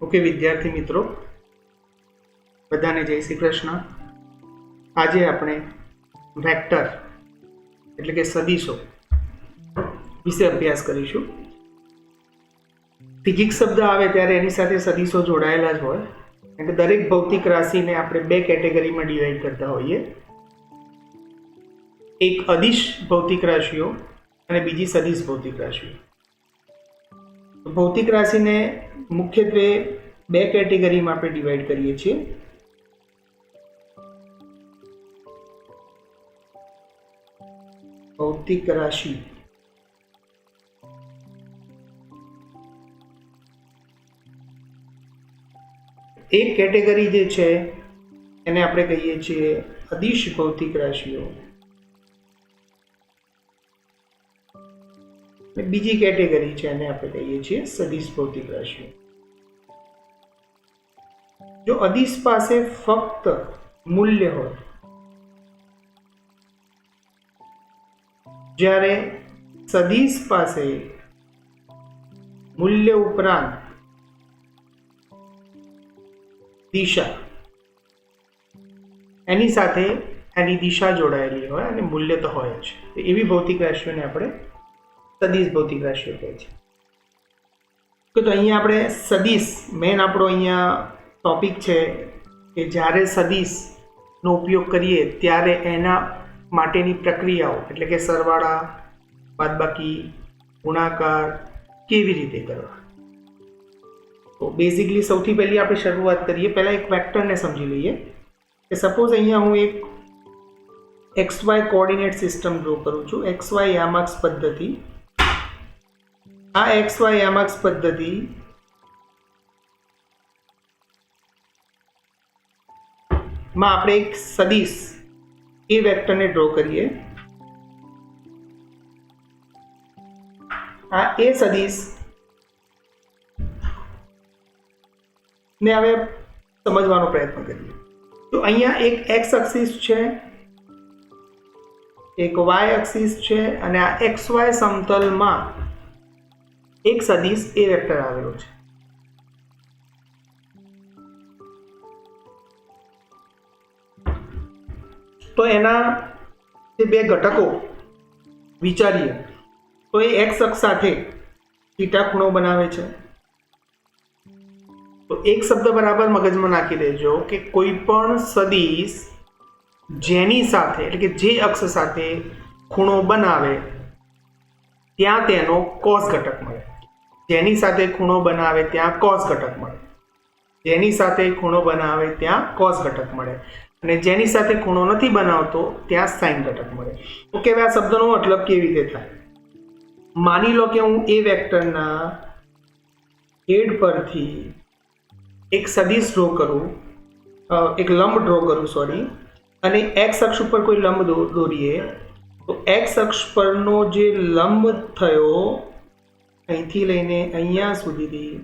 Okay વિદ્યાર્થી મિત્રો, બધાને જય શ્રી કૃષ્ણ. આજે આપણે વેક્ટર એટલે કે સદીશો વિશે અભ્યાસ કરીશું. ફિઝિક્સ શબ્દ આવે ત્યારે એની સાથે સદીશો જોડાયેલા જ હોય, એટલે દરેક ભૌતિક રાશિને આપણે બે કેટેગરીમાં ડિવાઈડ કરતા હોઈએ. એક અદિશ ભૌતિક રાશિઓ અને બીજી સદિશ ભૌતિક રાશિઓ. ભૌતિક રાશિને મુખ્યત્વે બે કેટેગરીમાં આપણે ડિવાઈડ કરીએ છીએ. ભૌતિક રાશિ એક કેટેગરી જે છે એને આપણે કહીએ છીએ અદિશ ભૌતિક રાશિઓ, બીજી કેટેગરી છે એને આપણે કહીએ છીએ સદિશ ભૌતિક રાશિઓ. જો અદિશ પાસે ફક્ત મૂલ્ય હોય, જ્યારે સદિશ પાસે મૂલ્ય ઉપરાંત દિશા, એની સાથે એની દિશા જોડાયેલી હોય અને મૂલ્ય તો હોય જ, એવી ભૌતિક રાશિઓને આપણે સદિશ ભૌતિક રાશિઓ કહે છે. તો અહીંયા આપણે સદિશ મેન આપણો અહીંયા ટોપિક છે કે જ્યારે સદિશનો ઉપયોગ કરીએ ત્યારે એના માટેની પ્રક્રિયાઓ એટલે કે સરવાળા, બાદબાકી, ગુણાકાર કેવી રીતે કરવા. તો બેઝિકલી સૌથી પહેલી આપણે શરૂઆત કરીએ, પહેલા એક વેક્ટરને સમજી લઈએ કે સપોઝ અહીંયા હું એક XY કોઓર્ડિનેટ સિસ્ટમ ડ્રો કરું છું. XY યામાક્ષ પદ્ધતિ. આ XY યામાક્ષ પદ્ધતિ માં આપણે એક સદિશ એ વેક્ટરને ડ્રો કરીએ. આ એ સદિશ ને હવે સમજવાનો પ્રયત્ન કરીએ. તો અહીંયા એક x એક્સિસ છે, એક y એક્સિસ છે અને આ XY સમતલમાં એક સદિશ એ વેક્ટર આવેલો છે. તો એના જે બે ઘટકો વિચારીએ તો એ x અક્ષ સાથે થીટા ખૂણો બનાવે છે. તો એક શબ્દ બરાબર મગજમાં નાખી દેજો કે કોઈ પણ સદિશ જેની સાથે એટલે કે જે અક્ષ સાથે ખૂણો બનાવે ત્યાં તેનો cos ઘટક મળે. જેની સાથે ખૂણો બનાવે ત્યાં cos ઘટક મળે. જેની સાથે ખૂણો બનાવે ત્યાં cos ઘટક મળે અને જેની સાથે ખૂણો નથી બનાવતો ત્યાં sin ઘટક મળે. ઓકે, હવે આ શબ્દનો મતલબ કેવી રીતે થાય? માની લો કે હું એ વેક્ટરના હેડ પરથી એક સદિશ ડ્રો કરું, એક લંબ ડ્રો કરું સોરી, અને x અક્ષ ઉપર કોઈ લંબ દોરીએ તો x અક્ષ પરનો જે લંબ થયો અહીંથી લઈને અહીંયા સુધીથી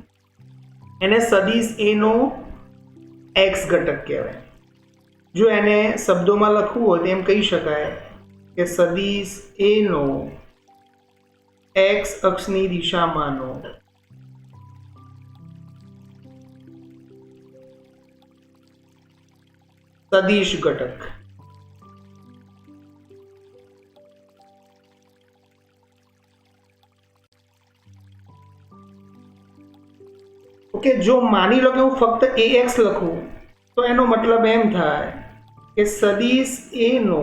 એને સદિશ એનો x ઘટક કહેવાય. જો એને શબ્દોમાં લખવું હોય તો એમ કહી શકાય કે સદિશ એનો x અક્ષની દિશામાંનો સદિશ ઘટક. ઓકે, જો માની લો કે હું ફક્ત ax લખું તો એનો મતલબ એમ થાય કે સદિશ એનો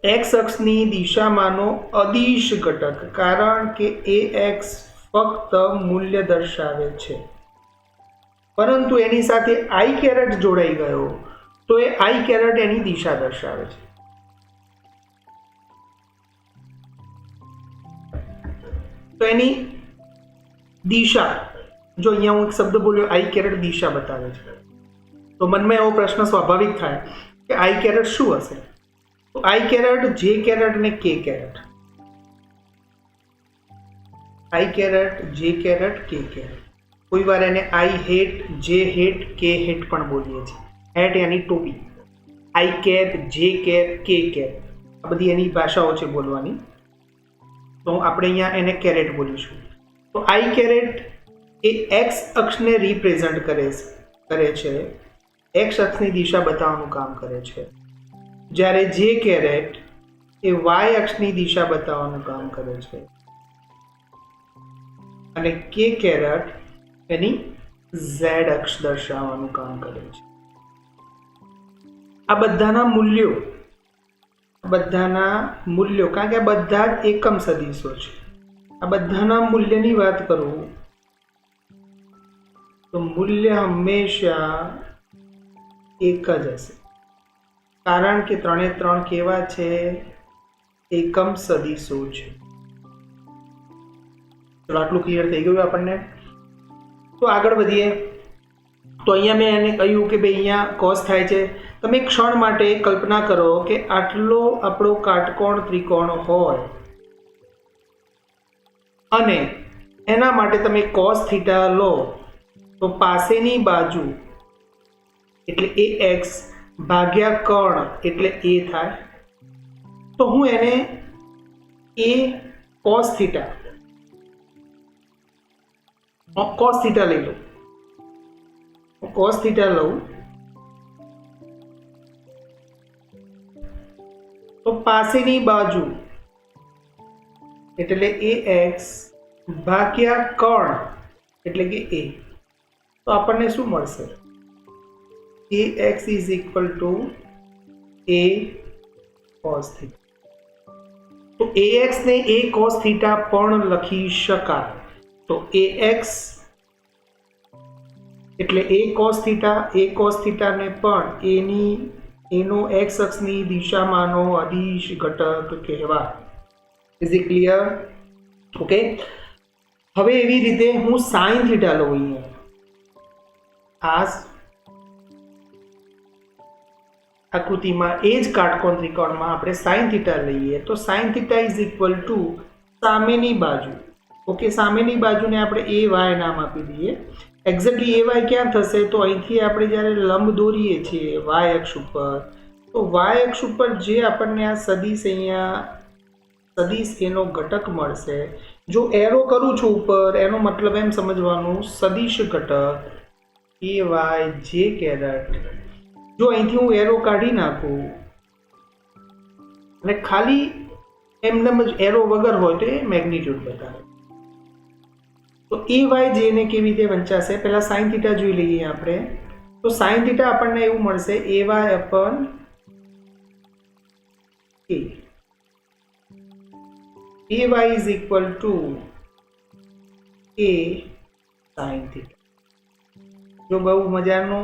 x અક્ષની દિશામાંનો અદિશ ઘટક, કારણ કે ax ફક્ત મૂલ્ય દર્શાવે છે, પરંતુ એની સાથે i કેરેટ જોડાઈ ગયો તો એ i કેરેટ એની દિશા દર્શાવે છે. તો એની દિશા, જો અહીંયા હું એક શબ્દ બોલ્યો આઈ કેરેટ દિશા બતાવે છે, તો મનમાં એવો પ્રશ્ન સ્વાભાવિક થાય કે આઈ કેરેટ શું હશે? તો આઈ કેરેટ, જે કેરેટ ને k caret, i caret, j caret, k caret. કોઈ વાર એને i hat, j hat, k hat પણ બોલીએ છીએ. હેટ એની ટોપી, i cap, j cap, k cap, આ બધી એની ભાષાઓ છે બોલવાની. તો આપણે અહીંયા એને કેરેટ બોલીશું. તો આઈ કેરેટ એ એક્સ અક્ષને રિપ્રેઝન્ટ કરે છે, એક્સ અક્ષની દિશા બતાવવાનું કામ કરે છે. જ્યારે જે કેરેટ એ વાય અક્ષની દિશા બતાવવાનું કામ કરે છે અને કે કેરેટ એની ઝેડ અક્ષ દર્શાવવાનું કામ કરે છે. આ બધાના મૂલ્યો, કારણ કે આ બધા જ એકમ સદિશો છે, આ બધાના મૂલ્યની વાત કરું તો મૂલ્ય હંમેશા એક જ હશે, કારણ કે 3 એ 3 કેવા છે? એકમ સદિશો છે. ચલો આટલું ક્લિયર થઈ ગયું આપણને. તો આગળ વધીએ. તો અહીંયા મેં એને કહ્યું કે ભાઈ અહીંયા કોસ થાય છે. તમે ક્ષણ માટે કલ્પના કરો કે આટલો આપણો કાટકોણ ત્રિકોણ હોય અને એના માટે તમે કોસ થીટા લો, તો પાસેની બાજુ એટલે એ એક્સ ભાગ્યા કર્ણ એટલે એ થાય. તો હું એને એ કોસ થીટા લઈ લઉં. કોસ થીટા લઉં તો પાસેની બાજુ એટલે એ એક્સ ભાગ્યા કર્ણ એટલે કે એ, તો આપણને શું મળશે? A x is equal to A cos theta. તો એ એક્સ ને એ કોસ થીટા પણ લખી શકાય. તો એ એક્સ એટલે એ કોસ થીટાને પણ એનો એક્સ અક્ષની દિશામાંનો અદિશ ઘટક કહેવાય. Is it clear? ઓકે. હવે એવી રીતે હું સાઇન થીટા લઉં. અહીંયા આ આકૃતિમાં એ જ કાટકોણ ત્રિકોણમાં આપણે સાઇન થીટા લઈએ તો sine theta is equal two સામેની બાજુ. ઓકે, સામેની બાજુને આપણે એ વાય નામ આપી દઈએ. એક્ઝેક્ટલી એ વાય ક્યાં થશે? તો અહીંથી આપણે જ્યારે લંબ દોરીએ છીએ વાય અક્ષ ઉપર, તો વાય અક્ષ ઉપર જે આપણને આ સદિશ એનો ઘટક મળશે. જો એરો કરું છું ઉપર, એનો મતલબ એમ સમજવાનું સદિશ ઘટક એ વાય જે કેરેટ. જો અહીંથી હું એરો કાઢી નાખું અને ખાલી એમને એરો વગર હોય તો એ મેગ્નિટ્યુડ બતાવે. તો એ વાય જેને કેવી રીતે વંચાશે? પહેલા સાઇન થીટા જોઈ લઈએ આપણે. તો સાઇન થીટા આપણને એવું મળશે A y upon A. A y is equal to A sine theta. જો બહુ મજાનો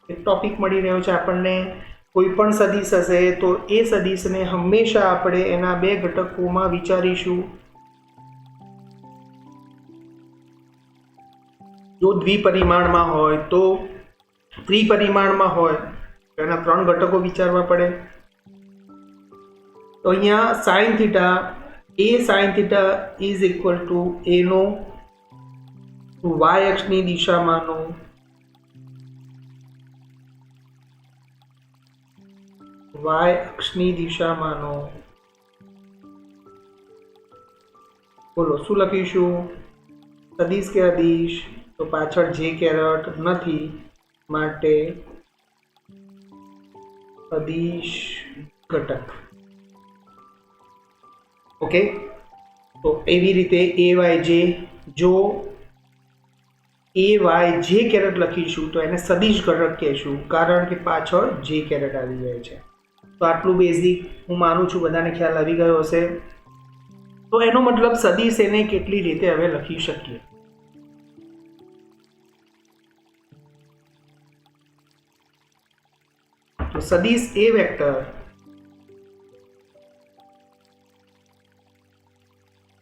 એક ટોપિક મળી રહ્યો છે આપણને. કોઈ પણ સદિશ હશે તો એ સદિશને હંમેશા આપણે એના બે ઘટકોમાં વિચારીશું. જો દ્વિપરિમાણમાં હોય તો ત્રિપરિમાણમાં હોય તો એના 3 ઘટકો વિચારવા પડે. તો અહીંયા sine theta, A sine theta is equal two એનો વાય અક્ષની દિશામાંનો બોલો શું લખીશું? સદિશ કે અદિશ? તો પાછળ જે કેરેટ નથી માટે અદિશ ઘટક. ઓકે. તો એવી રીતે એ વાય જે, જો એ વાય જે કેરેટ લખીશું તો એને સદિશ ઘટક કહેશું, કારણ કે પાછળ જે કેરેટ આવી જાય છે. તો આટલું બેઝિક હું માનું છું બધાને ખ્યાલ આવી ગયો હશે. તો એનો મતલબ સદિશ એને કેટલી રીતે હવે લખી શકીએ? તો સદિશ એ વેક્ટર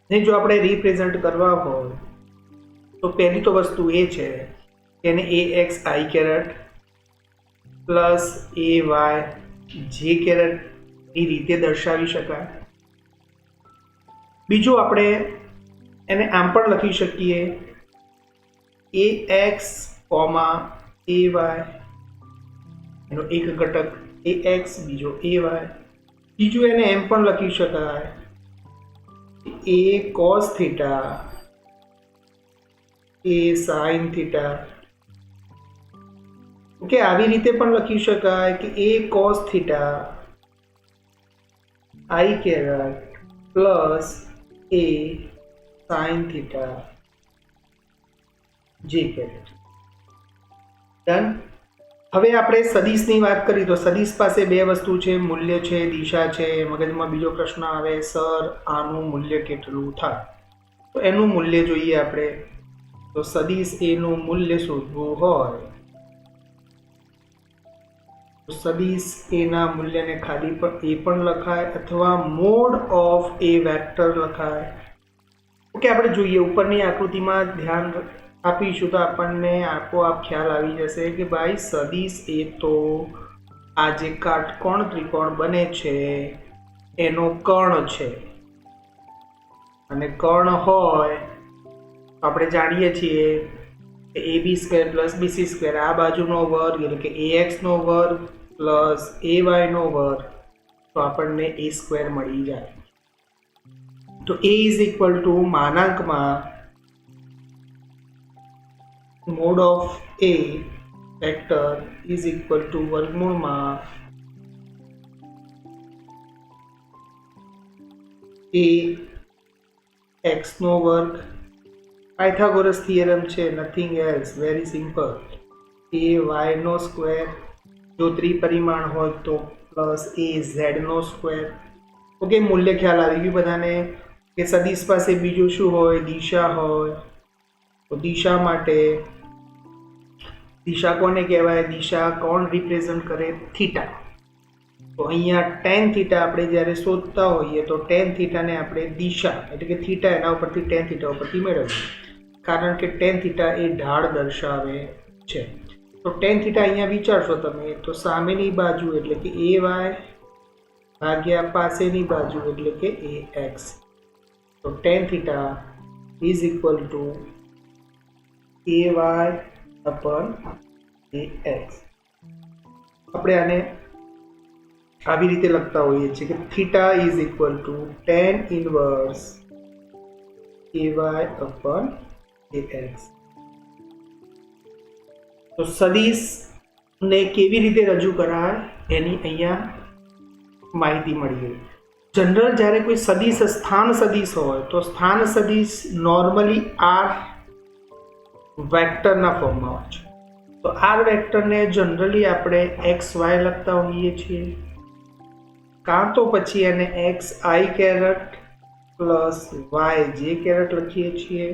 ને જો આપણે રિપ્રેઝન્ટ કરવા હોય તો પહેલી તો વસ્તુ એ છે કે એને A x i caret plus A y j caret એ રીતે દર્શાવી શકાય. બીજું આપણે એને આમ પણ લખી શકીએ એ એક્સ કોમા એ વાય, એનો એક ઘટક એ એક્સ બીજો એ વાય. બીજું એને એમ પણ લખી શકાય A cos theta A sine theta. Okay, આવી રીતે પણ લખી શકાય કે A cos theta i caret plus A sine theta j caret. Done. હવે આપણે સદિશની વાત કરી તો સદિશ પાસે બે વસ્તુ છે, મૂલ્ય છે, દિશા છે. મગજમાં બીજો પ્રશ્ન આવે, સર આનું મૂલ્ય કેટલું થાય? તો એનું મૂલ્ય જોઈએ આપણે. તો સદિશ એનું મૂલ્ય શોધવું હોય તો સદિશ એના મૂલ્યને ખાલી પણ એ પણ લખાય અથવા મોડ ઓફ એ વેક્ટર લખાય. ઓકે, આપણે જોઈએ ઉપરની આકૃતિમાં ધ્યાન આપીશું તો આપણને આપોઆપ ખ્યાલ આવી જશે કે ભાઈ સદિશ એ તો આ જે કાટકોણ ત્રિકોણ બને છે એનો કર્ણ છે. અને કર્ણ હોય આપણે જાણીએ છીએ એ બી સ્ક્વેર પ્લસ બીસી સ્ક્વેર, આ બાજુનો વર્ગ એટલે કે એ એક્સનો વર્ગ પ્લસ એ વાયનો વર્ગ, તો આપણને એ સ્ક્વેર મળી જાય. તો એ ઇઝ ઇક્વલ ટુ માનાંકમાં mod of A vector is equal to વર્ગમૂળમાં એ એક્સનો વર્ગ. પાયથાગોરસ થિયરમ છે, nothing else, very simple. A વાયનો સ્ક્વેર જો ત્રિપરિમાણ હોય તો પ્લસ એ ઝેડનો સ્ક્વેર. ઓકે, મૂલ્ય ખ્યાલ આવી ગયું બધાને કે સદિશ પાસે બીજું શું હોય, દિશા હોય. તો દિશા માટે દિશા કોને કહેવાય? દિશા કોણ રિપ્રેઝન્ટ કરે? થીટા. તો અહીંયા ટેન થીટા આપણે જ્યારે શોધતા હોઈએ તો ટેન થીટાને આપણે દિશા એટલે કે થીટા એના ઉપરથી ટેન થીટા ઉપરથી મેળવીએ, કારણ કે ટેન થીટા એ ઢાળ દર્શાવે છે. તો ટેન થીટા અહીંયા વિચારશો તમે તો સામેની બાજુ એટલે કે એ વાય ભાગ્યા પાસેની બાજુ એટલે કે એ એક્સ. તો tan theta is equal to A y upon A x. આપણે આને આવી રીતે લખતા હોઈએ છીએ કે theta is equal to tan inverse A y upon A x. તો સદિશને કેવી રીતે રજૂ કરાય એની અહીંયા માહિતી મળી ગઈ. જનરલ જ્યારે કોઈ સદિશ સ્થાન સદિશ હોય તો સ્થાન સદિશ નોર્મલી આર વેક્ટરના ફોર્મમાં હોય છે. તો આર વેક્ટરને જનરલી આપણે એક્સ વાય લખતા હોઈએ છીએ, કાં તો પછી એને x i caret plus y j caret લખીએ છીએ,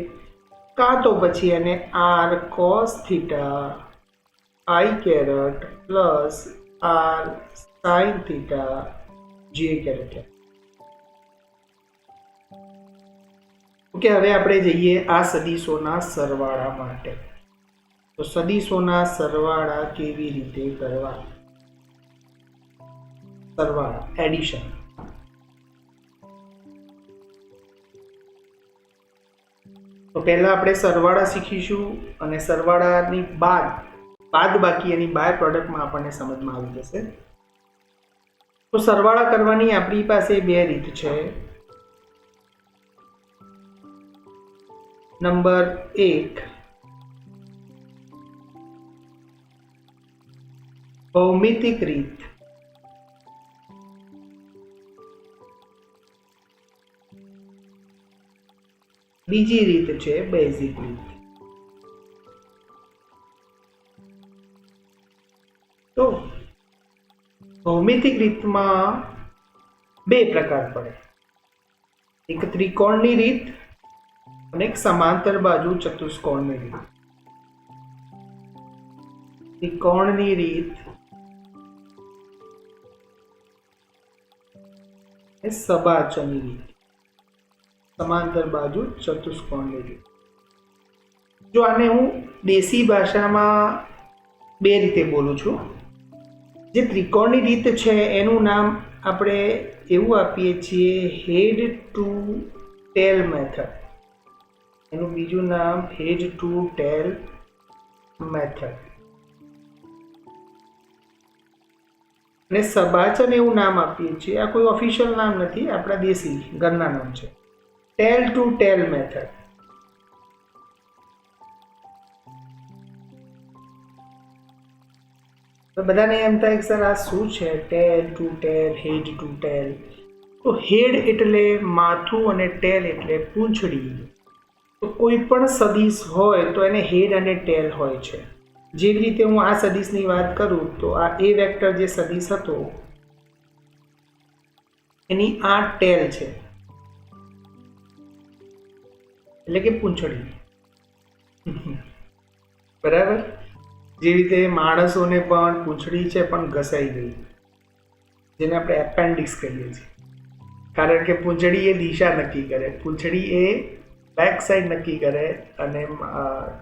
કાં તો પછી એને r cos theta i caret plus r sine theta j caret. Okay, હવે આપણે જઈએ આ સદિશોના સરવાળા માટે. તો સદિશોના સરવાળા કેવી રીતે કરવા? સરવાળા, એડિશન. તો પહેલા આપણે સરવાળા શીખીશું અને સરવાળાની બાદ બાકી એની બાય પ્રોડક્ટમાં આપણને સમજમાં આવી જશે. તો સરવાળા કરવાની આપણી પાસે બે રીત છે. નંબર 1 ભૌમિતિક રીત. બીજી રીત છે બેઝિક રીત. તો ભૌમિતિક રીતમાં બે પ્રકાર પડે, એક ત્રિકોણની રીત અને એક સમાંતર બાજુ ચતુષ્કોણની રીત. ત્રિકોણની રીત એ સબાચની રીત. સમાંતર બાજુ ચતુષ્કોણ લેજો. જો આને હું દેશી ભાષામાં બે રીતે બોલું છું. જે ત્રિકોણની રીત છે એનું નામ આપણે એવું આપીએ છીએ હેડ ટુ ટેલ મેથડ. એનું બીજું નામ હેડ ટુ ટેલ મેથડ. અને સબાચન એવું નામ આપીએ છીએ. આ કોઈ ઓફિશિયલ નામ નથી, આપણા દેશી ઘરના નામ છે. ટેલ ટુ ટેલ મેથડ. તો બધાને એમ થાય કે સર આ શું છે ટેલ ટુ ટેલ, હેડ ટુ ટેલ? તો હેડ એટલે માથું અને ટેલ એટલે પૂંછડી. તો કોઈ પણ સદિશ હોય તો એને હેડ અને ટેલ હોય છે. જેવી રીતે હું આ સદિશની વાત કરું તો આ એ વેક્ટર જે સદિશ હતો એની આ ટેલ છે એટલે કે પૂંછડી. બરાબર. જેવી રીતે માણસોને પણ પૂંછડી છે પણ ઘસાઈ ગઈ, જેને આપણે એપેન્ડિક્સ કહીએ છીએ. કારણ કે પૂંછડી એ દિશા નક્કી કરે, પૂંછડી એ બેક સાઈડ નક્કી કરે અને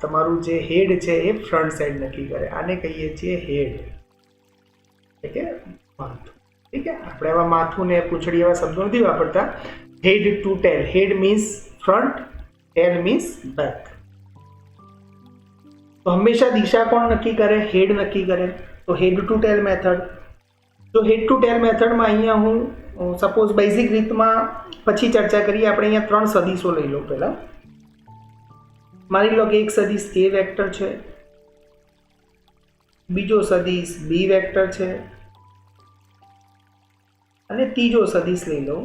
તમારું જે હેડ છે એ ફ્રન્ટ સાઈડ નક્કી કરે. આને કહીએ છીએ હેડ એટલે કે માથું. ઠીક છે. આપણે આવા માથું ને પૂંછડી એવા શબ્દો નથી વાપરતા. Head to tail. Head means front, tail means back. તો હંમેશા દિશા કોણ નક્કી કરે? હેડ નક્કી કરે. તો હેડ ટુ ટેલ મેથડ. તો હેડ ટુ ટેલ મેથડમાં અહીંયા હું સપોઝ બેઝિક રીતમાં પછી ચર્ચા કરીએ. આપણે અહીંયા 3 સદિશો લઈ લો. પહેલા માની લો કે એક સદિશ એ વેક્ટર છે, બીજો સદિશ બી વેક્ટર છે અને ત્રીજો સદિશ લઈ લો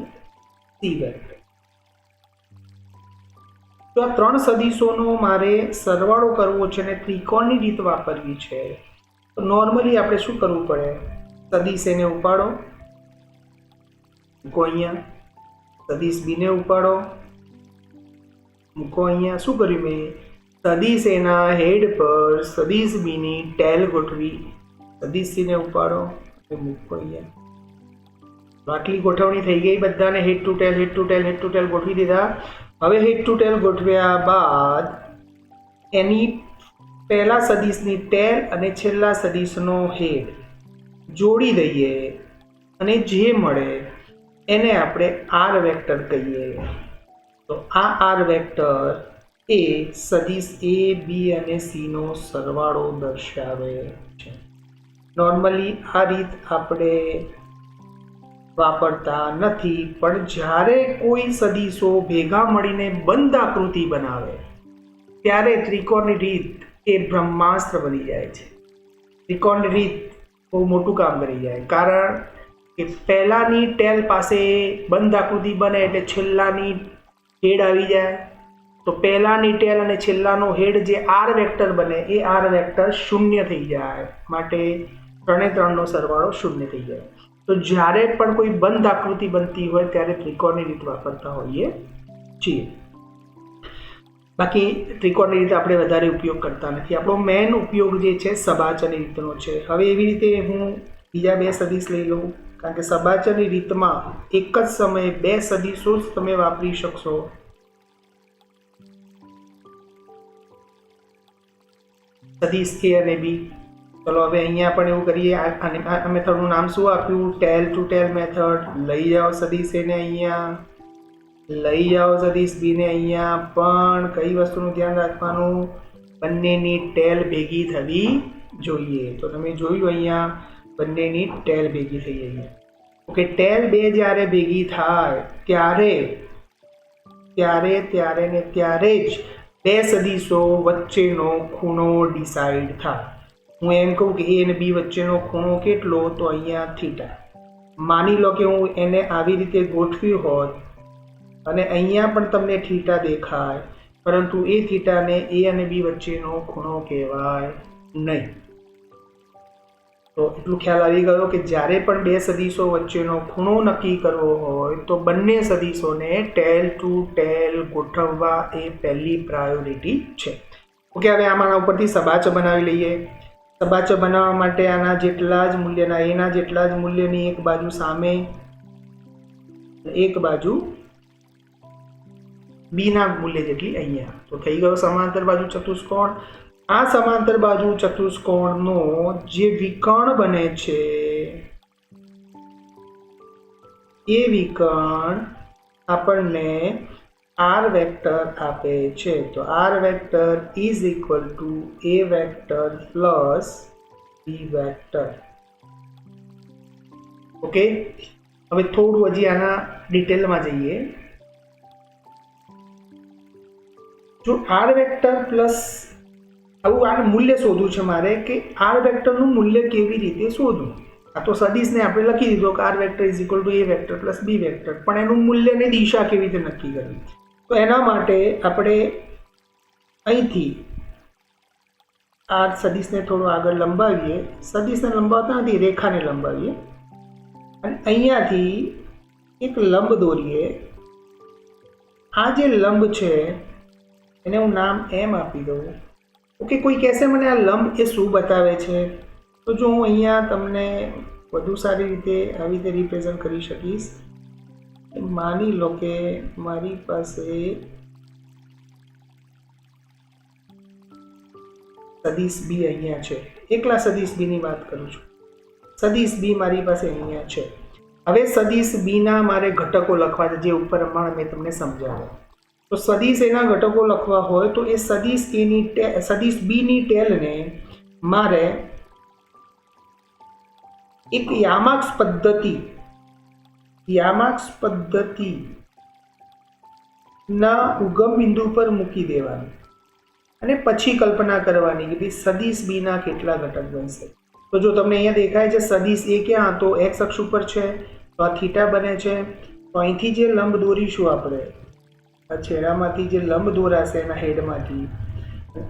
સી વેક્ટર. તો આ 3 સદિશોનો મારે સરવાળો કરવો છે અને ત્રિકોણની રીત વાપરવી છે. તો નોર્મલી આપણે શું કરવું પડે? સદિશ એને ઉપાડો, મૂકો અહીંયા. સદિશ બીને ઉપાડો, મૂકો અહીંયા. શું કર્યું મેં? સદિશ એના હેડ પર સદિશ બીની ટેલ ગોઠવી. સદિશ સીને ઉપાડો અને મૂકો અહીંયા. આટલી ગોઠવણી થઈ ગઈ. બધાને head to tail, head to tail, head to tail ગોઠવી દીધા. હવે હેડ ટુ ટેલ ગોઠવ્યા બાદ એની પહેલા સદિશની ટેલ અને છેલ્લા સદિશનો હેડ જોડી દઈએ અને જે મળે એને આપણે આર વેક્ટર કહીએ. તો આ આર વેક્ટર એ સદિશ એ બી અને સી નો સરવાળો દર્શાવે છે. નોર્મલી આ રીત આપણે વાપરતા નથી, પણ જ્યારે કોઈ સદિશો ભેગા મળીને બંધ આકૃતિ બનાવે ત્યારે ત્રિકોણની રીત એ બ્રહ્માસ્ત્ર બની જાય છે. ત્રિકોણની રીત બહુ મોટું કામ કરી જાય. કારણ કે પહેલાની ટેલ પાસે બંધ આકૃતિ બને એટલે છેલ્લાની હેડ આવી જાય. તો પહેલાની ટેલ અને છેલ્લાનો હેડ જે આર વેક્ટર બને એ આર વેક્ટર શૂન્ય થઈ જાય. માટે 3 એ 3 નો સરવાળો શૂન્ય થઈ જાય. તો જ્યારે પણ કોઈ બંધ આકૃતિ બનતી હોય ત્યારે ત્રિકોણની રીત વાપરતા હોઈએ છીએ. બાકી ત્રિકોણની રીત આપણે વધારે ઉપયોગ કરતા નથી. આપણો મેઇન ઉપયોગ જે છે સબાચની રીતનો છે. હવે એવી રીતે હું બીજા 2 સદિશ લઈ લઉં. કારણ કે સબાચની રીતમાં એક જ સમયે 2 સદિશો જ તમે વાપરી શકશો. સદિશ એ અને બી. ચલો હવે અહીંયા પણ એવું કરીએ. આ મેથડનું નામ શું આપ્યું? ટેલ ટુ ટેલ મેથડ. લઈ જાઓ સદિશ એને અહીંયા, લઈ જાઓ સદિશ બી ને અહીંયા. પણ કઈ વસ્તુનું ધ્યાન રાખવાનું? બંનેની ટેલ ભેગી થવી જોઈએ. તો તમે જોયું અહીંયા બંનેની ટેલ ભેગી થઈ અહીંયા. ઓકે. ટેલ 2 જ્યારે ભેગી થાય ત્યારે જ 2 સદિશો વચ્ચેનો ખૂણો ડિસાઈડ થાય. હું એમ કહું કે એ અને બી વચ્ચેનો ખૂણો કેટલો? તો અહીંયા થીટા. માની લો કે હું એને આવી રીતે ગોઠવ્યું હોત અને અહીંયા પણ તમને થીટા દેખાય, પરંતુ એ થીટાને એ અને બી વચ્ચેનો ખૂણો કહેવાય નહીં. તો એટલું ખ્યાલ આવી ગયો કે જ્યારે પણ 2 સદિશો વચ્ચેનો ખૂણો નક્કી કરવો હોય તો બંને સદિશોને ટેલ ટુ ટેલ ગોઠવવા એ પહેલી પ્રાયોરિટી છે. ઓકે. હવે આમાંના ઉપરથી સબાચ બનાવી લઈએ. સબાચ બનાવવા માટે આના જેટલા જ મૂલ્યના, એના જેટલા જ મૂલ્યની એક બાજુ સામે, એક બાજુ બી ના મૂલ્ય જેટલી અહીંયા. તો થઈ ગયો સમાંતર બાજુ ચતુષ્કોણ. આ સમાંતર બાજુ ચતુષ્કોણનો જે વિકર્ણ બને છે એ વિકર્ણ આપણને આર વેક્ટર આપે છે. તો r vector is equal to A vector plus B vector. Okay, હવે થોડું હજી આના ડિટેલમાં જઈએ. જો આર વેક્ટર પ્લસ આવું આનું મૂલ્ય શોધવું છે મારે કે આર વેક્ટરનું મૂલ્ય કેવી રીતે શોધવું. આ તો સદિશને આપણે લખી દીધો કે r vector is equal to A vector plus B vector, પણ એનું મૂલ્યની દિશા કેવી રીતે નક્કી કરવી. તો એના માટે આપણે અહીંથી આ સદિશને થોડું આગળ લંબાવીએ. સદિશને લંબાવતા નથી, રેખાને લંબાવીએ અને અહીંયાથી એક લંબ દોરીએ. આ જે લંબ છે એને હું નામ એમ આપી દઉં. ઓકે, કોઈ કહેશે મને આ લંબ એ શું બતાવે છે? તો જો હું અહીંયા તમને વધુ સારી રીતે આવી રીતે રિપ્રેઝન્ટ કરી શકીશ. માની લો કે મારી પાસે સદિશ બી અહીંયા છે. એકલા સદિશ બી ની વાત કરું છું. સદિશ બી મારી પાસે અહીંયા છે. હવે સદિશ બી ના મારે ઘટકો લખવા છે, જે ઉપર હમણાં મેં તમને સમજાવ્યા. તો સદિશ એના ઘટકો લખવા હોય તો એ સદિશ બી ની ટેલને મારે એક યામાક્ષ પદ્ધતિ ના ઉગમ બિંદુ પર મૂકી દેવાની અને પછી કલ્પના કરવાની કે ભાઈ સદિશ બી ના કેટલા ઘટક બનશે. તો જો તમને અહીંયા દેખાય છે સદિશ એ ક્યાં, તો એક્સ અક્ષ ઉપર છે, તો આ થીટા બને છે. તો અહીંથી જે લંબ દોરીશું આપણે, આ છેડામાંથી જે લંબ દોરાશે એના હેડમાંથી,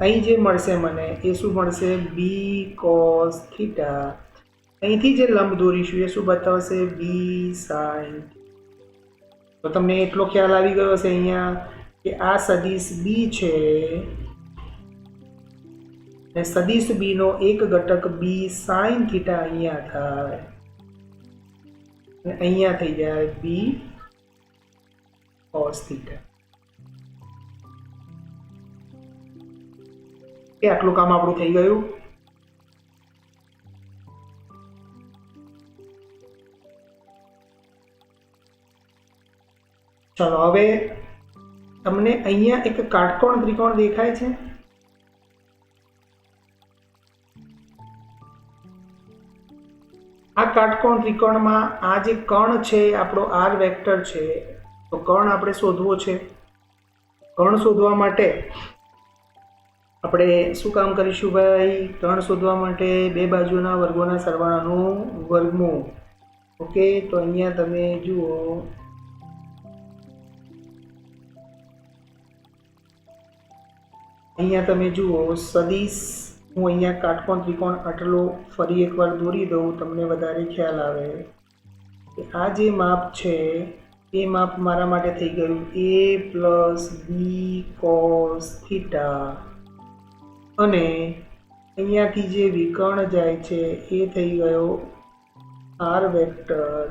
અહીં જે મળશે મને એ શું મળશે? B cos theta. અહીંથી જે લંબ દોરીશું એ શું બતાવશે? B sine. તો તમને એટલો ખ્યાલ આવી ગયો હશે અહીંયા કે આ સદિશ બી છે અને સદિશ બી નો એક ઘટક બી સાઇન થીટા અહીંયા થાય અને અહીંયા થઈ જાય બી કોસ થીટા. કે આટલું કામ આપણું થઈ ગયું. ચલો, હવે તમને અહીંયા એક કાટકોણ ત્રિકોણ દેખાય છે. આ કાટકોણ ત્રિકોણમાં આ જે કર્ણ છે આપણો આર વેક્ટર છે. તો કર્ણ આપણે શોધવો છે. કર્ણ શોધવા માટે આપણે શું કામ કરીશું ભાઈ? કર્ણ શોધવા માટે બે બાજુના વર્ગોના સરવાળાનું વર્ગમૂળ. ઓકે, તો અહીંયા તમે જુઓ, સદિશ હું અહીંયા કાટકોણ ત્રિકોણ આટલો ફરી એકવાર દોરી દઉં, તમને વધારે ખ્યાલ આવે કે આ જે માપ છે એ માપ મારા માટે થઈ ગયું a plus B cos theta અને અહીંયાથી જે વિકર્ણ જાય છે એ થઈ ગયો આર વેક્ટર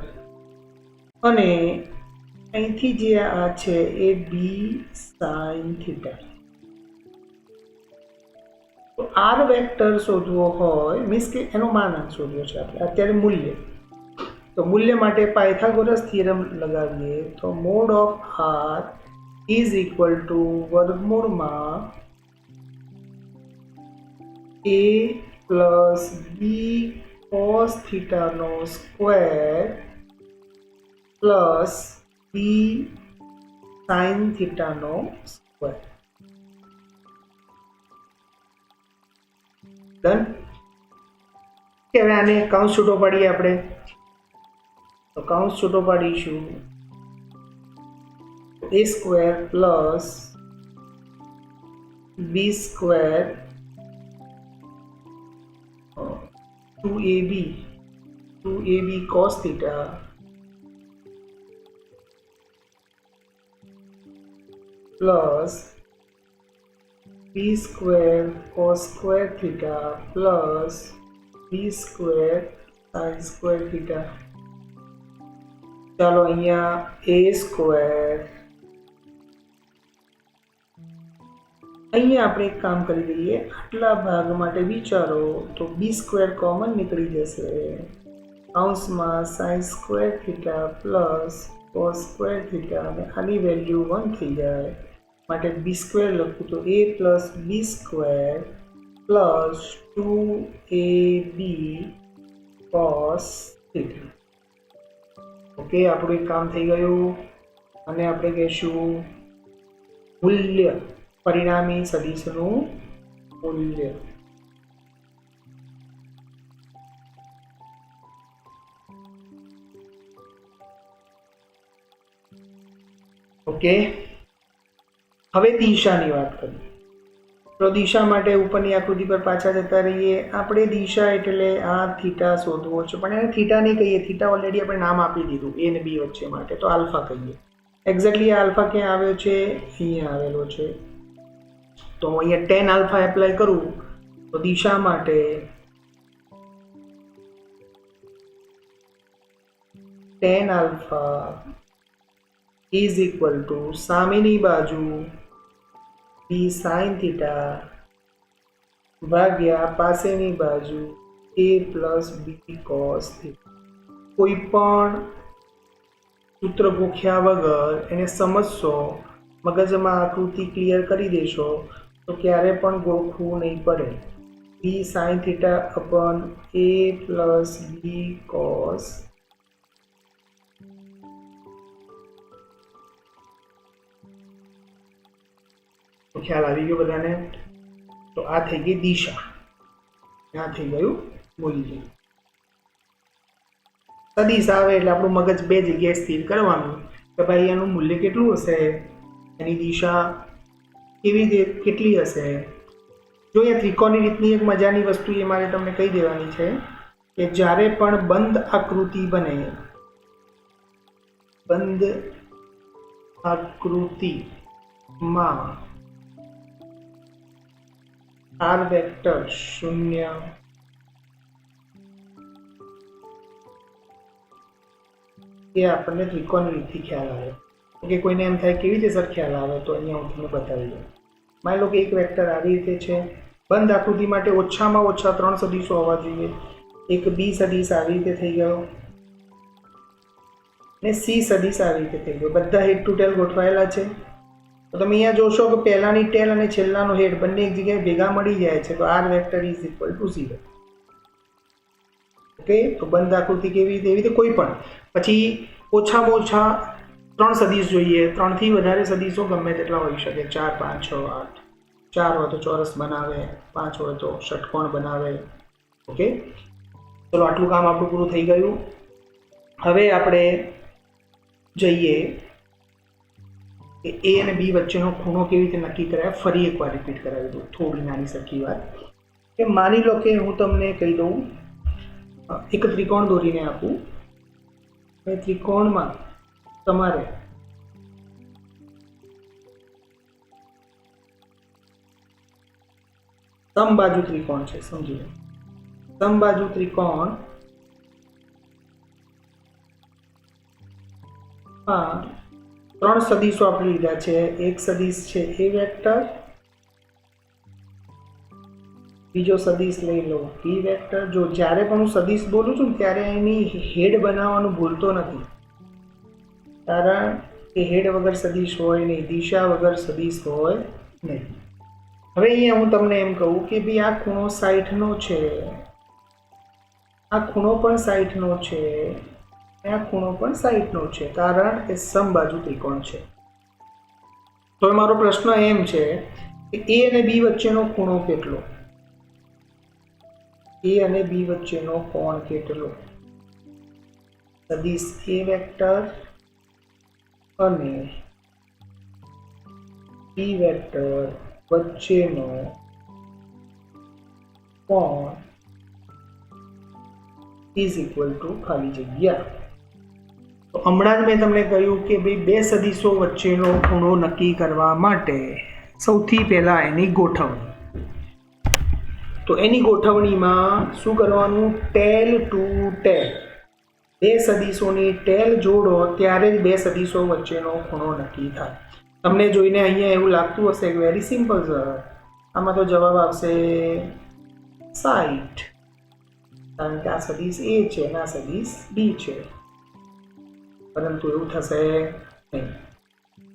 અને અહીંથી જે આ છે એ બી સાઇન થીટા. તો આર વેક્ટર શોધવો હોય, મીન્સ કે એનો માનાંક શોધવો છે આપણે અત્યારે મૂલ્ય. તો મૂલ્ય માટે પાયથાગોરસ થિયરમ લગાવીએ તો mod of R is equal to વર્ગમૂળમાં a પ્લસ બી કોસ થીટાનો સ્ક્વેર પ્લસ બી સાઇન થીટાનો સ્ક્વેર. ડન. કે હવે આને કૌંસ છૂટો પાડીએ આપણે. તો કૌંસ છૂટો પાડીશું a square plus B square 2ab cos theta plus b square cos square theta plus b square sin square theta. ચાલો અહીંયા a સ્ક્વેર અહીંયા આપણે એક કામ કરી દઈએ, આટલા ભાગ માટે વિચારો તો b² કોમન નીકળી જશે, કૌંસમાં sin² theta plus cos² theta, અને આની વેલ્યુ 1 થઈ જાય માટે b² લખું તો a plus b² plus 2ab cos theta. Okay, આપણું એક કામ થઈ ગયું. અને આપણે કહીશું મૂલ્ય, પરિણામી સદિશનું મૂલ્ય. ઓકે, હવે દિશાની વાત કરીએ તો દિશા માટે ઉપરની આકૃતિ પર પાછા જતા રહીએ. આપણે દિશા એટલે આ થીટા શોધવો છે, પણ એને થીટા નહીં કહીએ, થીટા ઓલરેડી આપણે નામ આપી દીધું a અને b વચ્ચે માટે, તો આલ્ફા કહીએ. એક્ઝેક્ટલી આલ્ફા ક્યાં આવ્યો છે? અહીંયા આવેલો છે. તો હું અહીંયા tan આલ્ફા એપ્લાય કરું તો દિશા માટે tan alpha is equal two સામેની બાજુ b sin થીટા ભાગ્યા પાસેની બાજુ a plus b cos theta. કોઈ પણ સૂત્ર ગોખ્યા વગર એને સમજશો, મગજમાં આકૃતિ ક્લિયર કરી દેશો તો ક્યારે પણ ગોખવું નહીં પડે. b sin theta upon a plus b cos. ખ્યાલ આવી ગયો બધાને? તો આ થઈ ગઈ દિશા, આ થઈ ગયું મૂલ્ય. સદિશ આવે એટલે આપણું મગજ બે જગ્યાએ સ્થિર કરવાનું કે ભાઈ એનું મૂલ્ય કેટલું હશે, એની દિશા કેવી રીતે કેટલી હશે. જો એ ત્રિકોણની રીતની એક મજાની વસ્તુ એ મારે તમને કહી દેવાની છે કે જ્યારે પણ બંધ આકૃતિ બને, બંધ આકૃતિમાં r વેક્ટર 0 એ આપણને ત્રિકોણની રીતથી ખ્યાલ આવે. કે કોઈને એમ થાય કેવી રીતે સર ખ્યાલ આવે, તો અહીંયા હું તમને બતાવી દઉં. માની લો કે એક વેક્ટર આવી રીતે છે, બંધ આકૃતિ માટે ઓછામાં ઓછા 3 સદિશો હોવા જોઈએ. એક b સદિશ આવી રીતે થઈ ગયો ને c સદિશ આવી રીતે થઈ ગયો, બધા હેડ ટુ ટેલ ગોઠવાયેલા છે. તો તમે અહીંયા જોશો કે પહેલાની ટેલ અને છેલ્લાનો હેડ બંને એક જગ્યાએ ભેગા મળી જાય છે, તો r vector is equal to 0. Okay, તો બંધ આકૃતિ કેવી રીતે? એવી રીતે કોઈ પણ પછી ઓછામાં ઓછા 3 સદિશ જોઈએ, 3 થી વધારે સદિશો ગમે તેટલા હોઈ શકે, 4 5 6 8. 4 હોય તો ચોરસ બનાવે, 5 હોય તો ષટકોણ બનાવે. ઓકે, ચલો આટલું કામ આપણું પૂરું થઈ ગયું. હવે આપણે જઈએ કે a અને b વચ્ચેનો ખૂણો કેવી રીતે નક્કી કરાય. ફરી એકવાર રિપીટ કરાવી દઉં, થોડી નાની સરખી વાત. કે માની લો કે હું તમને કહી દઉં, એક ત્રિકોણ દોરીને આપું, એ ત્રિકોણમાં તમારે સમબાજુ ત્રિકોણ છે, સમજી લો. સમબાજુ ત્રિકોણ હા 3 સદિશો આપણે લીધા છે. એક સદિશ છે a વેક્ટર, બીજો સદિશ લઈ લો b વેક્ટર. જો જ્યારે પણ હું સદિશ બોલું છું ત્યારે એની હેડ બનાવવાનું ભૂલતો નથી, કારણ કે હેડ વગર સદિશ હોય નહીં, દિશા વગર સદિશ હોય નહીં. હવે અહીંયા હું તમને એમ કહું કે ભાઈ આ ખૂણો 60 નો છે, આ ખૂણો પણ 60 નો છે, આ ખૂણો પણ 60 નો છે, કારણ કે સમબાજુ ત્રિકોણ છે. તો મારો પ્રશ્ન એમ છે કે a અને b વચ્ચેનો ખૂણો કેટલો, a અને b વચ્ચેનો કોણ કેટલો. સદિશ a વેક્ટર અને b વેક્ટર વચ્ચેનો કોણ ઇઝ ઇક્વલ ટુ ખાલી જગ્યા. તો હમણાં જ મેં તમને કહ્યું કે ભાઈ બે સદિશો વચ્ચેનો ખૂણો નક્કી કરવા માટે સૌથી પહેલાં એની ગોઠવણી. તો એની ગોઠવણીમાં શું કરવાનું? ટેલ ટુ ટેલ, બે સદિશોની ટેલ જોડો ત્યારે જ બે સદિશો વચ્ચેનો ખૂણો નક્કી થાય. તમને જોઈને અહીંયા એવું લાગતું હશે કે વેરી સિમ્પલ સર, આમાં તો જવાબ આવશે 60, કારણ કે આ સદિશ એ છે અને આ સદિશ બી છે, પરંતુ એવું થશે નહીં.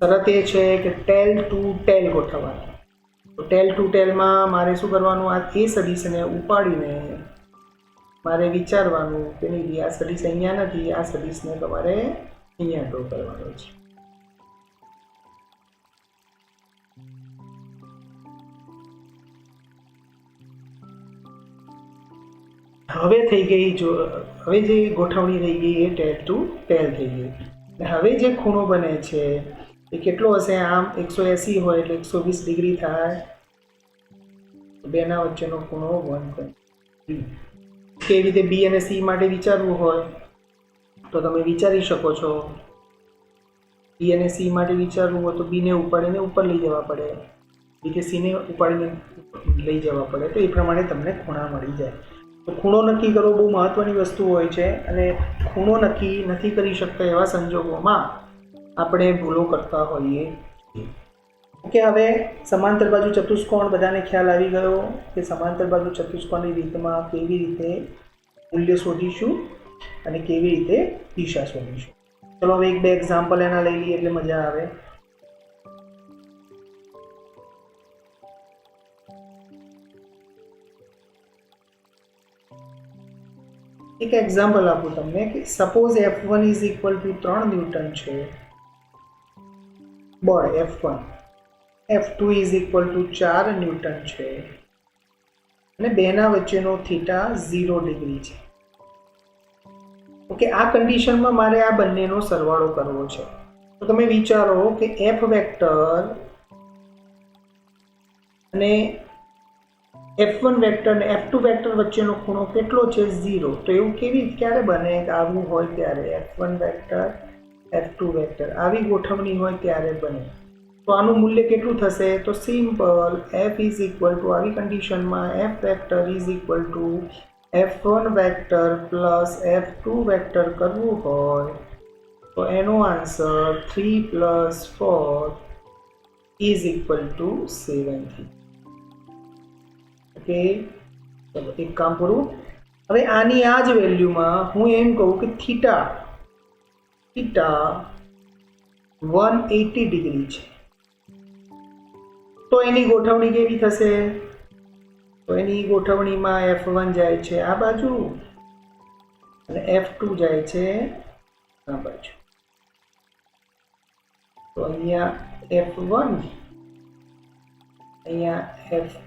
શરત એ છે કે ટેલ ટુ ટેલ ગોઠવવાનું. તો ટેલ ટુ ટેલમાં મારે શું કરવાનું, આ એ સદિશને ઉપાડીને મારે વિચારવાનું કે નહીં આ સદિશ અહીંયા નથી, આ સદિશને તમારે અહીંયા ડ્રો કરવાનો છે. હવે થઈ ગઈ, જો હવે જે ગોઠવણી થઈ ગઈ એ ટેલ ટુ ટેલ થઈ ગઈ. હવે જે ખૂણો બને છે એ કેટલો હશે, આમ 180 હોય એટલે 120 ડિગ્રી થાય, બેના વચ્ચેનો ખૂણો 1.3. કેવી રીતે બી અને સી માટે વિચારવું હોય તો તમે વિચારી શકો છો. બી અને સી માટે વિચારવું હોય તો બીને ઉપાડીને ઉપર લઈ જવા પડે, બી કે સીને ઉપાડીને લઈ જવા પડે, તો એ પ્રમાણે તમને ખૂણા મળી જાય. તો ખૂણો નક્કી કરવો બહુ મહત્વની વસ્તુ હોય છે, અને ખૂણો નક્કી નથી કરી શકતા એવા સંજોગોમાં આપણે ભૂલો કરતા હોઈએ. ઓકે, હવે સમાંતર બાજુ ચતુષ્કોણ બધાને ખ્યાલ આવી ગયો કે સમાંતર બાજુ ચતુષ્કોણની રીતમાં કેવી રીતે મૂલ્ય શોધીશું અને કેવી રીતે દિશા શોધીશું. ચલો હવે એક બે એક્ઝામ્પલ એના લઈ લઈએ એટલે મજા આવે. એક એક્ઝામ્પલ આપું તમને કે suppose F1 is equal two 3 newton છે બળ F1, F2 is equal two 4 newton છે અને બેના વચ્ચેનો થીટા 0 ડિગ્રી છે. ઓકે, આ કન્ડિશનમાં મારે આ બંનેનો સરવાળો કરવો છે. તો તમે વિચારો કે F વેક્ટર અને F1 વેક્ટર અને F2 વેક્ટર વચ્ચેનો ખૂણો કેટલો છે, 0. તો એવું ક્યારે બને કે આવું હોય ત્યારે F1 વેક્ટર F2 વેક્ટર આવી ગોઠવણી હોય ત્યારે બને. તો આનું મૂલ્ય કેટલું થશે, તો simple F is equal two આવી કન્ડિશનમાં F vector is equal two F1 vector plus F2 vector કરવું હોય તો એનો answer 3 plus 4 is equal two 7. Okay, ચલો એક કામ કરું. હવે આની આ જ વેલ્યુમાં હું એમ કહું કે થીટા 180 ડિગ્રી છે, તો એની ગોઠવણી કેવી થશે, તો એની ગોઠવણીમાં F1 જાય છે આ બાજુ અને F2 જાય છે આ બાજુ. તો અહીંયા F1 અહીંયા F2,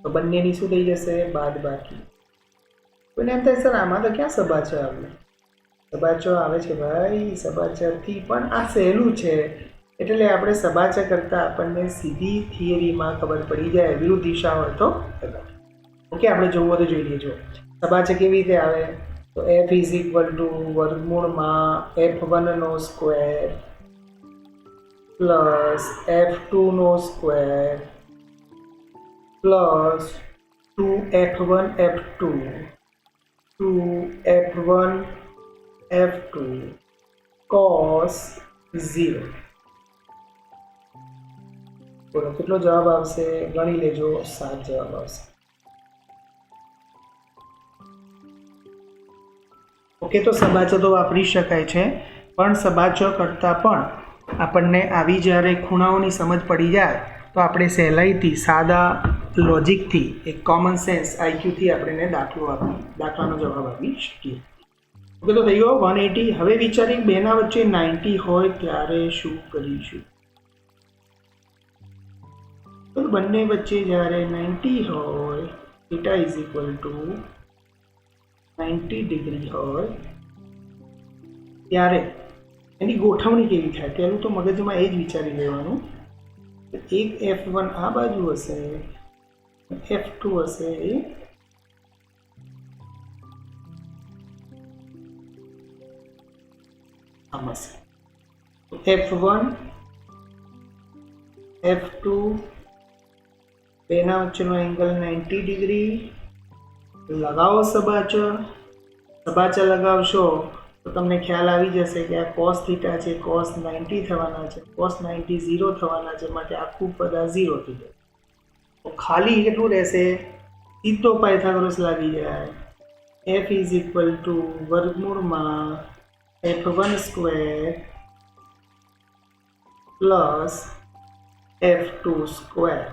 તો બંનેની શું થઈ જશે, બાદબાકી. કોઈને એમ થાય સર આમાં તો ક્યાં સબાચર આવે, સબાચર આવે છે ભાઈ, સબાચરથી પણ આ સહેલું છે એટલે આપણે સબાચર કરતાં આપણને સીધી થિયરીમાં ખબર પડી જાય, વિરુદ્ધ દિશા હોય તો. ઓકે, આપણે જોવું તો જોઈ લેજો. સબાચર કેવી રીતે આવે, તો F ઇઝ ઇક્વલ ટુ વર્ગમૂળમાં F1 નો સ્ક્વેર પ્લસ F2 નો square plus 2F1 F2 2F1 F2 cos 0. બોલો કેટલો જવાબ આવશે, ગણી લેજો, 7 જવાબ આવશે. ઓકે, તો સબાચર તો વાપરી શકાય છે, પણ સબાચર કરતાં પણ આપણને આવી જ્યારે ખૂણાઓની સમજ પડી જાય તો આપણે સહેલાઈથી સાદા લોજિકથી એક કોમન સેન્સ IQથી આપણે દાખલાનો જવાબ આપી શકીએ. ઓકે, તો થઈ ગયો 180. હવે વિચારી બેના વચ્ચે 90 હોય ત્યારે શું કરીશું, તો બંને વચ્ચે જ્યારે 90 હોય, theta is equal to 90 degree હોય ત્યારે એની ગોઠવણી કેવી થાય, પહેલું તો મગજમાં એ જ વિચારી લેવાનું. એક F1 આ બાજુ હશે, F2 હશે એ આમ હશે. F1 F2 બેના વચ્ચેનો એંગલ 90 ડિગ્રી. લગાવો સબાચર લગાવશો તો તમને ખ્યાલ આવી જશે કે આ cos થીટા છે cos 90 થવાના છે, cos 90 0 થવાના છે, માટે આખું પદ આ 0 થઈ જાય. તો ખાલી કેટલું રહેશે? સીધો પાયથાગોરસ લાગી જાય. f ઇઝ ઇક્વલ ટુ વર્ગમૂળમાં f1 square plus f2 square.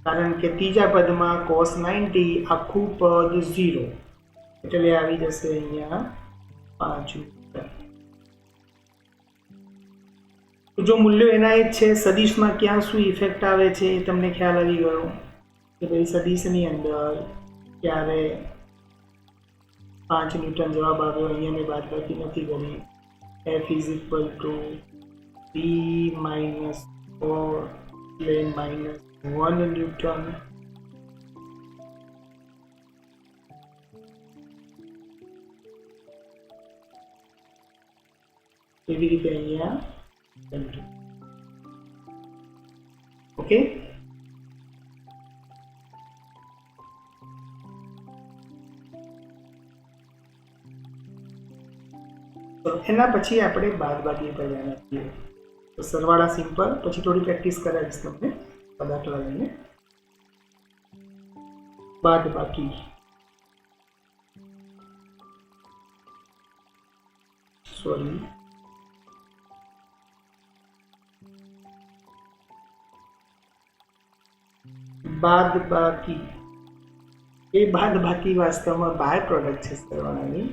કારણ કે ત્રીજા પદમાં cos 90 આખું પદ 0 એટલે આવી જશે અહીંયા 5. જો મૂલ્યો એના જ છે, સદિશમાં ક્યાં શું ઇફેક્ટ આવે છે એ તમને ખ્યાલ આવી ગયો કે ભાઈ સદિશની અંદર ક્યારે 5 ન્યૂટન જવાબ આવ્યો. અહીંયા મેં બાદબાકી નથી કરી. f is equal two b minus 4 એટલે માઇનસ 1 ન્યૂટન. એવી રીતે અહીંયા ઓકે. તો એના પછી આપણે બાદબાકી પર ધ્યાન આપીએ. તો સરવાળા સિમ્પલ, પછી થોડી પ્રેક્ટિસ કરાવીશ તમને દાખલા લઈને. બાદબાકી બાદબાકી એ બાદબાકી વાસ્તવમાં બાય પ્રોડક્ટ છે સરવાળાની.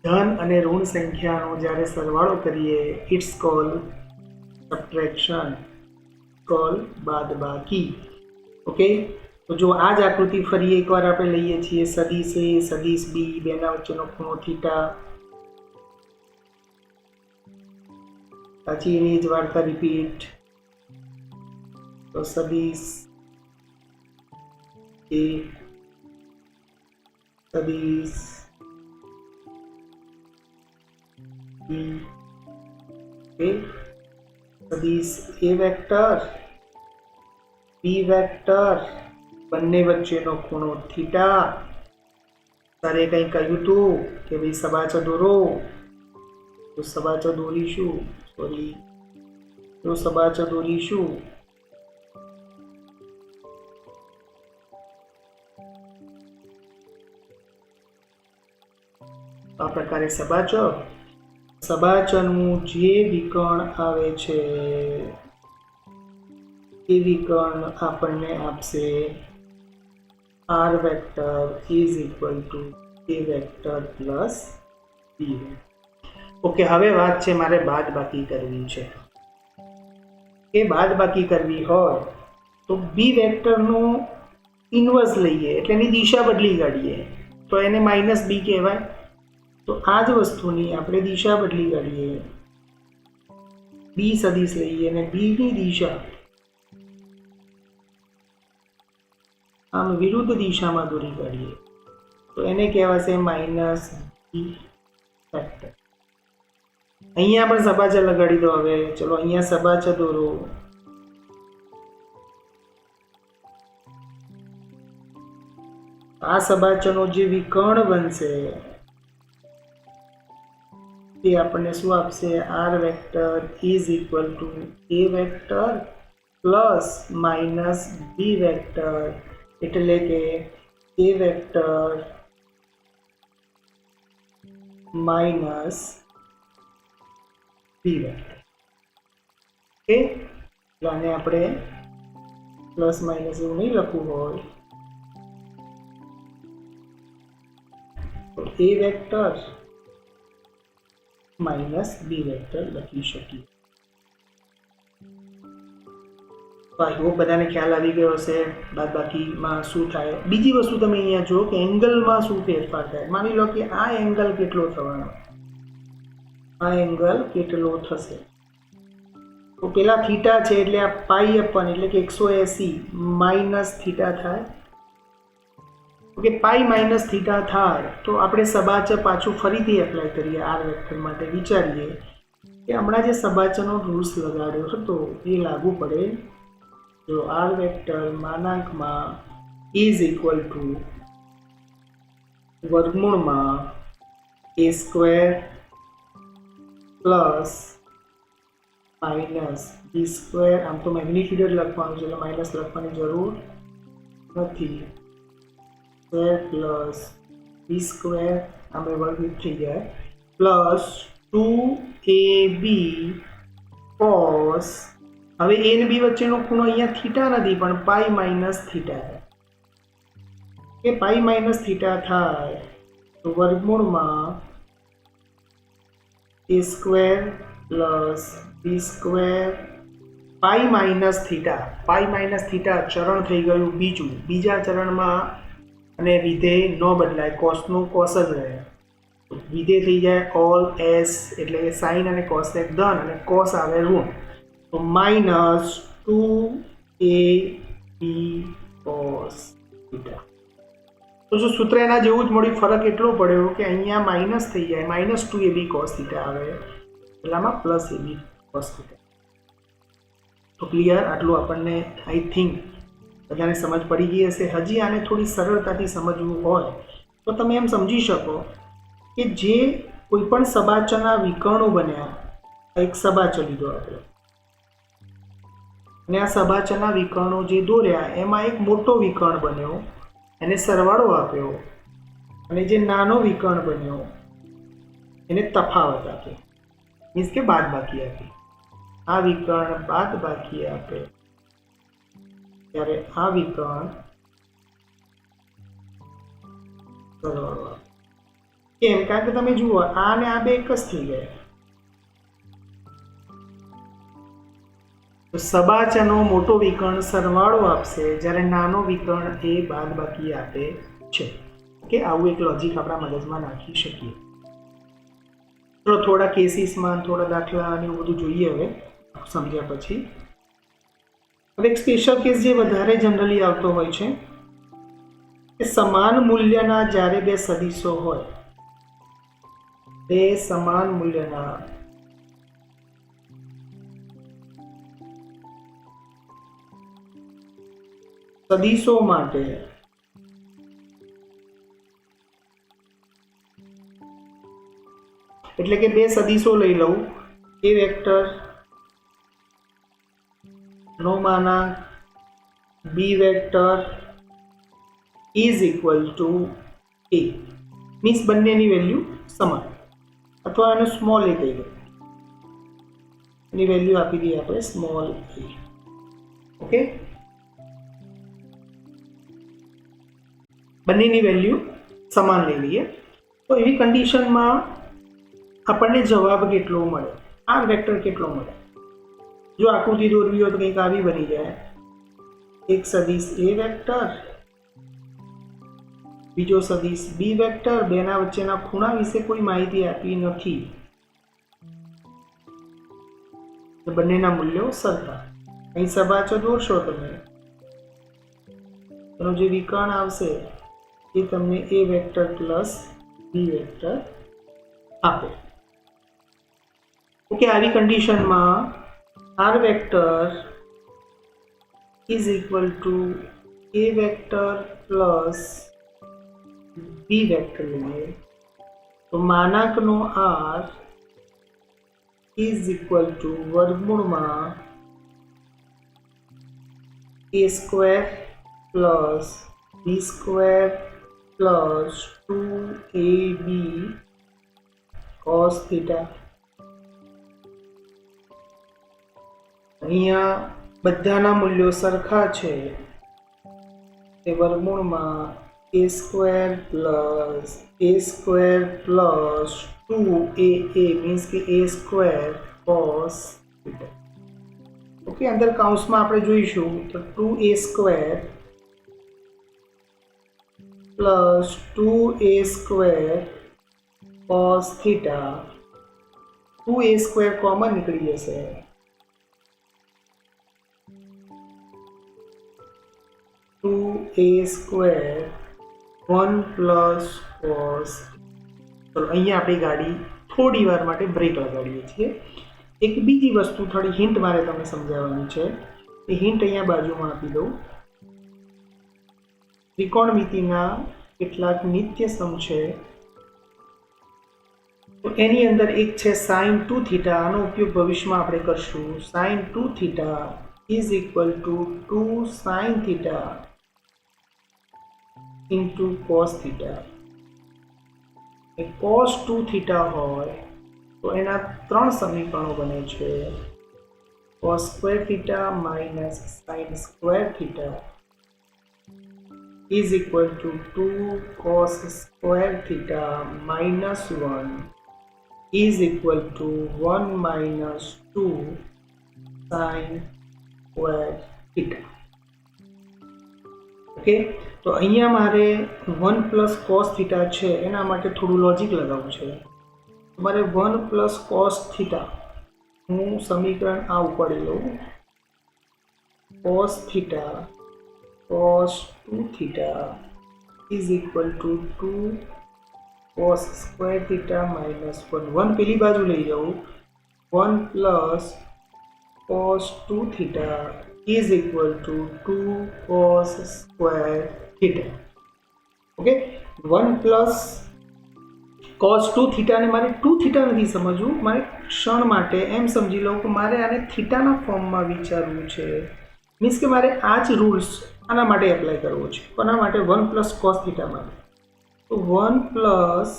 ધન અને ઋણ સંખ્યાનો જ્યારે સરવાળો કરીએ ઇટ્સ કોલ સબટ્રેક્શન, કોલ બાદબાકી. ઓકે. તો જો આ જ આકૃતિ ફરી એકવાર આપણે લઈએ છીએ. સદિશ એ સદિશ બી બેના વચ્ચેનો ખૂણો થીટા. પછી એની જ વાર્તા રિપીટ. તો સદિશ એ સદિશ બી સદિશ એ વેક્ટર બી વેક્ટર બંને વચ્ચેનો ખૂણો થીટા. તારે કંઈ કહ્યું હતું કે ભાઈ સબાચા દોરો, તો સબાચા દોરીશું. તો સબાચા દોરીશું. આ પ્રકારે સબાચરનું જે વિકર્ણ આવે છે એ વિકર્ણ આપણને આપશે r vector is equal two a vector plus b. Okay. હવે વાત છે મારે બાદબાકી કરવી છે. એ બાદબાકી કરવી હોય તો b વેક્ટરનો ઇન્વર્સ લઈએ એટલે એની દિશા બદલી કાઢીએ તો એને માઇનસ b કહેવાય. તો આ જ વસ્તુની આપણે દિશા બદલી કાઢીએ. બી સદિશ લઈએ અને બી ની દિશા આમ વિરુદ્ધ દિશામાં દોરી કાઢીએ તો એને કહેવાશે માઇનસ બી વેક્ટર. અહીંયા પણ સબાચા લગાડી દો. હવે ચલો અહીંયા સબાચા દોરો. આ સબાચાનો જે વિકર્ણ બનશે તે આપણને શું આપશે? r vector is equal two a vector plus minus b vector, એટલે કે a vector minus b vector. Okay. આને આપણે પ્લસ માઇનસ એવું નહીં લખવું હોય તો a vector minus b vector લખી શકીએ. બધાને ખ્યાલ આવી ગયો હશે બાદબાકીમાં શું થાય. બીજી વસ્તુ તમે અહીંયા જુઓ કે એંગલમાં શું ફેરફાર થાય. માની લો કે આ એંગલ કેટલો થવાનો, આ એંગલ કેટલો થશે તો પેલા થીટા છે એટલે આ પાઈ આપવાની એટલે કે 180 માઇનસ થીટા થાય. ઓકે. પાઈ માઇનસ થીટા થાય તો આપણે સબાચા પાછું ફરીથી એપ્લાય કરીએ r વેક્ટર માટે. વિચારીએ કે હમણાં જે સબાચાનો રૂલ્સ લગાડ્યો હતો એ લાગુ પડે. જો r વેક્ટર માનાંકમાં ઇઝ ઇક્વલ ટુ વર્ગમૂળમાં a square plus minus B square, આમ તો મેગ્નિટ્યુડ જ લખવાનું છે એટલે માઇનસ લખવાની જરૂર નથી, સ્ક્વેર પ્લસ બી સ્ક્વેર આમ વર્ગીત થઈ જાય પ્લસ 2ab cos, હવે a અને b વચ્ચેનો ખૂણો અહીંયા થીટા નથી પણ પાઈ માઇનસ થીટા છે કે પાઈ માઇનસ થીટા થાય તો વર્ગમૂળમાં a square plus B square pi minus theta ચરણ થઈ ગયું બીજું, બીજા ચરણમાં અને વિધેય ન બદલાય, કોસનું કોસ જ રહે, વિધેય થઈ જાય ઓલ એસ એટલે કે સાઇન અને કોસેક ધન અને કોસ આવે ઋણ, તો માઇનસ 2ab cos થીટા. તો જો સૂત્ર એના જેવું જ મળ્યું, ફરક એટલો પડ્યો કે અહીંયા માઇનસ થઈ જાય, માઇનસ 2ab cos થીટા આવે એટલામાં પ્લસ ab cos થીટા. તો ક્લિયર, આટલું આપણને આઈ થિંક બધાને સમજ પડી ગઈ હશે. હજી આને થોડી સરળતાથી સમજવું હોય તો તમે એમ સમજી શકો કે જે કોઈ પણ સબાચના વિકર્ણો બન્યા, એક સબાચર લીધો આપણે અને આ સબાચના વિકર્ણો જે દોર્યા એમાં એક મોટો વિકર્ણ બન્યો, એને સરવાળો આપ્યો અને જે નાનો વિકર્ણ બન્યો એને તફાવત આપ્યો, મીન્સ કે બાદબાકી આપી. આ વિકર્ણ બાદબાકી આપે ત્યારે આ વિકર્ણ સરવાળો આપે. કેમ? કારણ કે તમે જુઓ આ અને આ બે એક જ થઈ ગયા. તો સબાચનો મોટો વિકર્ણ સરવાળો આપશે જ્યારે નાનો વિકર્ણ એ બાદબાકી આપે છે. ઓકે, આવું એક લોજિક આપણા મગજમાં નાખી શકીએ. તો થોડા કેસીસમાં થોડા દાખલા અને એવું બધું જોઈએ હવે સમજ્યા પછી. હવે એક સ્પેશિયલ કેસ જે વધારે જનરલી આવતો હોય છે કે સમાન મૂલ્યના જ્યારે બે સદિશો હોય, બે સમાન મૂલ્યના સદિશો માટે એટલે કે બે સદિશો લઈ લઉં, એ વેક્ટર નો માનાંક B vector is equal to A, means બંનેની વેલ્યુ સમાન, અથવા એનો સ્મોલ એ કહી દો, એની વેલ્યુ આપી દઈએ આપણે સ્મોલ એ. ઓકે, બંનેની વેલ્યુ સમાન લઈ લઈએ તો એવી કન્ડિશનમાં આપણને જવાબ કેટલો મળે, આ વેક્ટર કેટલો મળે. જો આકૃતિ દોરવી હોય તો કંઈક આવી બની જાય, એક સદિશ એ વેક્ટર, બીજો સદિશ બી વેક્ટર, બેના વચ્ચેના ખૂણા વિશે કોઈ માહિતી આપી નથી, બંનેના મૂલ્યો સરખા. અહીં સબાચો દોરશો તમે, એનો જે વિકર્ણ આવશે એ તમને A vector plus B vector આપે. ઓકે, આવી કન્ડિશનમાં R vector is equal to A vector plus B vector લઈએ તો માનાંકનો આર ઇઝ ઇક્વલ ટુ વર્ગમૂળમાં A square plus B square plus 2ab cos theta. અહીંયા બધાના મૂલ્યો સરખા છે, તે વર્ગમૂળમાં a square plus 2aa means કે a square cos theta. Okay, અંદર કૌંસમાં આપણે જોઈશું તો 2a square plus 2a square cos theta, 2a square common નીકળી જશે, a સ્ક્વેર 1 પ્લસ cos. ચલો અહીંયા આપણી ગાડી થોડી વાર માટે બ્રેક લગાડીએ છીએ. એક બીજી વસ્તુ થોડી હિન્ટ મારે તમને સમજાવવાની છે, એ હિન્ટ અહીંયા બાજુમાં આપી દઉં. ત્રિકોણમિતિના કેટલાક નિત્ય સમ છે તો એની અંદર એક છે સાઇન 2 થીટા. આનો ઉપયોગ ભવિષ્યમાં આપણે કરશું. Sine 2 theta is equal to 2 sine theta into cos theta. Cos 2 theta હોય તો એના 3 સમીકરણો બને છે. Cos square theta minus sine square theta is equal to 2 cos square theta minus 1 is equal to 1 minus 2 sine square theta. Okay, તો અહીંયા મારે 1 plus cos theta છે એના માટે થોડું લોજિક લગાવવું છે. મારે 1 પ્લસ કોસ થીટા, હું સમીકરણ આ ઉપાડી લઉં. Cos theta cos 2 theta is equal to 2 cos square theta minus 1. 1 પેલી બાજુ લઈ જાઉં. 1 plus cos 2 theta is equal to 2 cos square theta. Okay, 1 plus cos 2 થીટાને મારે 2 થીટા નથી સમજવું. મારે ક્ષણ માટે એમ સમજી લઉં કે મારે આને થીટાના ફોર્મમાં વિચારવું છે. મીન્સ કે મારે આ જ રૂલ્સ આના માટે એપ્લાય કરવો છે. કોના માટે? 1 પ્લસ કોસ થીટા માટે. તો 1 પ્લસ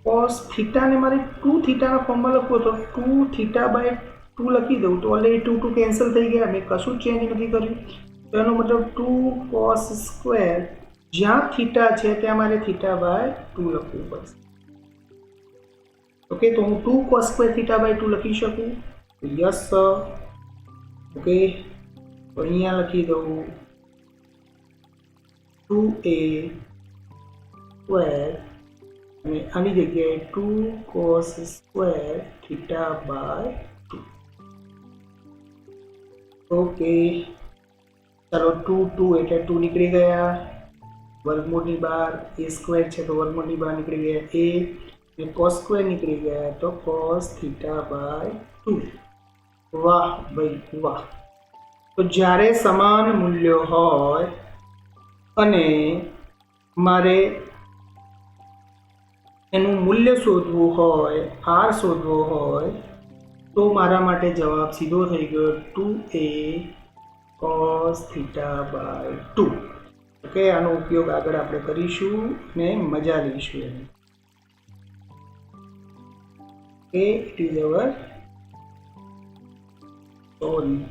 કોસ થીટાને મારે 2 થીટાના ફોર્મમાં લખવું તો 2 થીટા બાય 2 લખી દઉં. તો ઓલરેડી 2 2 કેન્સલ થઈ ગયા. મેં કશું ચેન્જ નથી કર્યું. તો એનો મતલબ 2 કોસ સ્ક્વેર, જ્યાં થીટા છે ત્યાં મારે થીટા બાય 2 લખવું પડશે. ઓકે, તો હું 2 કોસ સ્ક્વેર થીટા બાય 2 લખી શકું? યસ. ઓકે, તો અહીંયા લખી દઉં 2a સ્ક્વેર અને આની જગ્યાએ 2 cos square theta by 2. Okay, ચાલો 2 2 એટલે 2 નીકળી ગયા. વર્ગમૂળની બહાર a સ્ક્વેર છે તો વર્ગમૂળની બહાર નીકળી ગયા a, અને કોસ સ્ક્વેર નીકળી ગયા તો કોસ થીટા બાય 2. વાહ ભાઈ વાહ. તો જ્યારે સમાન મૂલ્યો હોય અને મારે એનું મૂલ્ય શોધવું હોય, r શોધવો હોય, તો મારા માટે જવાબ સીધો થઈ ગયો 2a cos theta by 2. Okay, આનો ઉપયોગ આગળ આપણે કરીશું ને મજા લઈશું. Okay, it is our story.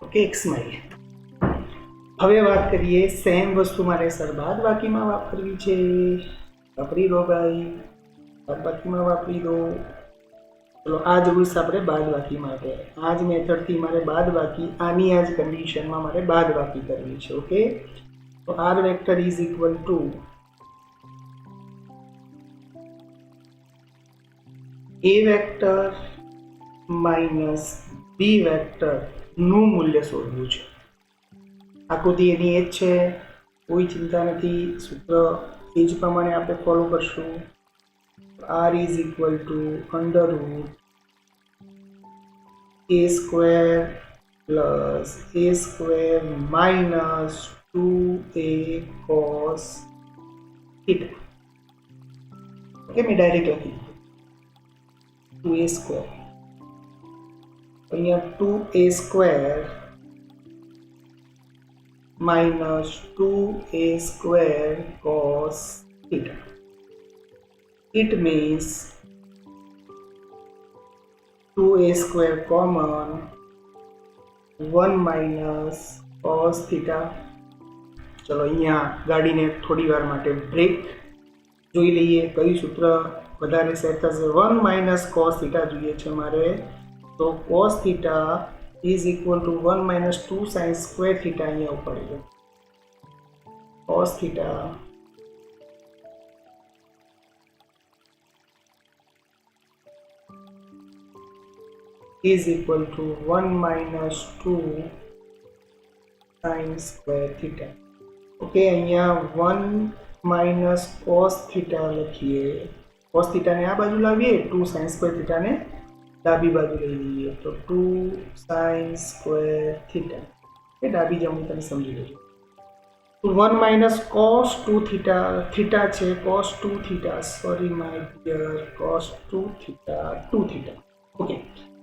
Okay, એક સ્માઈલ. હવે વાત કરીએ સેમ વસ્તુ મારે સરબાદ બાકીમાં વાપરવી છે. વાપરી દો ભાઈ, બાદબાકીમાં વાપરી દો. ચલો, આ જ રૂલ્સ આપણે બાદબાકી માટે, આ જ મેથડથી મારે બાદબાકી, આની આ જ કન્ડિશનમાં મારે બાદબાકી કરવી છે. ઓકે, તો r vector is equal two a vector minus b vector નું મૂલ્ય શોધવું છે. આકૃતિ એની એ જ છે, કોઈ ચિંતા નથી. સૂત્ર એ જ પ્રમાણે આપણે ફોલો કરશું. r is equal two under route a square plus a square minus 2a cos theta. Okay, મેં ડાયરેક્ટ લખી 2a સ્ક્વેર. અહીંયા 2a square minus 2a square cos theta. It means 2a square common, 1 minus cos theta. ચલો, અહીંયા ગાડીને થોડી વાર માટે break જોઈ લઈએ. કયું સૂત્ર વધારે સેટ થશે? 1 minus cos theta જોઈએ છે મારે. તો cos theta is equal to 1 minus 2 sin square theta. અહીંયા ઉપાડી દો. cos theta is equal to 1 minus 2 sin square theta. Okay, અહીંયા 1 minus cos theta લખીએ. cos theta ને આ બાજુ લાવીએ, 2 sin square theta ને ડાબી બાજુ લઈ લઈએ તો 2 sin square theta એ ડાબી જમણી તમે સમજી લેજો. 1 માઇનસ કોસ 2 થીટા, થીટા છે cos 2 theta, sorry my dear, cos 2 theta 2 theta. Okay,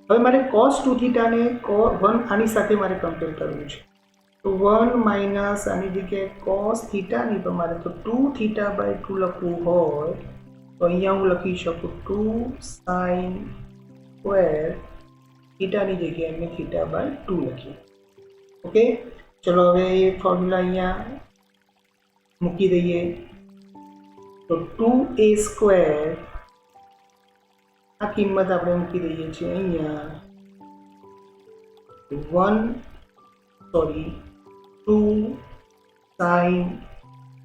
હવે મારે કોસ 2 થીટાને 1 આની સાથે મારે કમ્પેર કરવું છે. તો 1 માઇનસ આની જગ્યાએ કોસ થીટાની તો મારે તો 2 થીટા બાય 2 લખવું હોય તો અહીંયા હું લખી શકું 2 સાઇન સ્ક્વેર થીટાની જગ્યાએ મેં થીટા બાય 2 લખ્યું. ઓકે, ચલો હવે એ ફોર્મ્યુલા અહીંયા મૂકી દઈએ. તો 2a સ્ક્વેર આ કિંમત આપણે મૂકી દઈએ છીએ અહીંયા 2 sine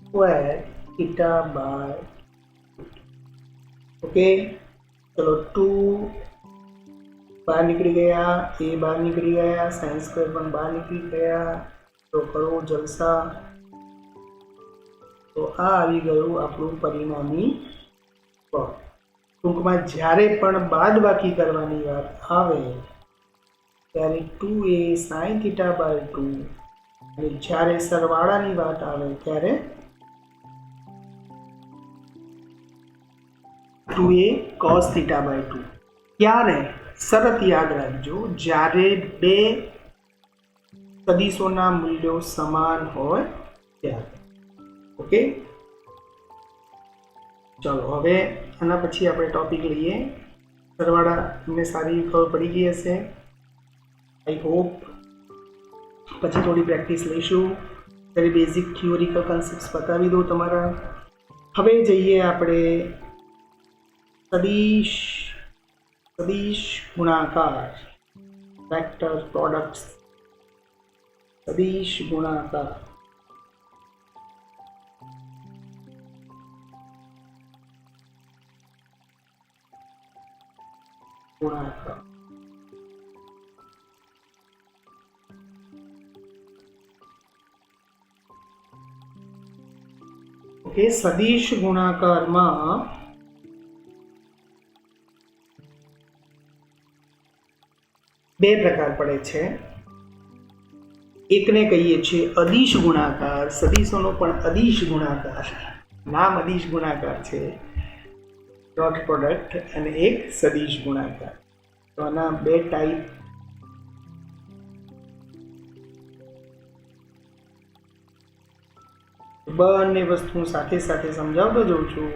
square theta by. Okay, ચલો 2 બહાર નીકળી ગયા, એ બહાર નીકળી ગયા, સાઇન સ્ક્વેર પણ બહાર નીકળી ગયા. તો કરો જલસા. તો આ આવી ગયું આપણું પરિણામી પદ. ટૂંકમાં જ્યારે પણ બાદબાકી કરવાની વાત આવે ત્યારે 2a સાઇન થીટા બાય 2 અને જ્યારે સરવાળાની વાત આવે ત્યારે 2a cos થીટા બાય 2. ત્યારે શરત યાદ રાખજો, જ્યારે બે સદિશોના મૂલ્યો સમાન હોય ત્યારે. ઓકે, ચલો હવે આના પછી આપણે ટોપિક લઈએ. સરવાળા તમને સારી ખબર પડી ગઈ હશે, આઈ હોપ. પછી થોડી પ્રેક્ટિસ લઈશું, ત્યારે બેઝિક થિયોરિકલ કન્સેપ્ટ્સ બતાવી દઉં તમારા. હવે જઈએ આપણે સદિશ ગુણાકાર, વેક્ટર પ્રોડક્ટ્સ. સદિશ ગુણાકાર. ઓકે, સદિશ ગુણાકારમાં બે પ્રકાર પડે છે. એકને કહીએ છીએ અદિશ ગુણાકાર, સદિશોનો પણ અદિશ ગુણાકાર, નામ અદિશ ગુણાકાર છે, ડોટ પ્રોડક્ટ, અને એક સદિશ ગુણાકાર. તો આના બે ટાઈપ. બંને વસ્તુ સાથે સાથે સમજાવતો જઉં છું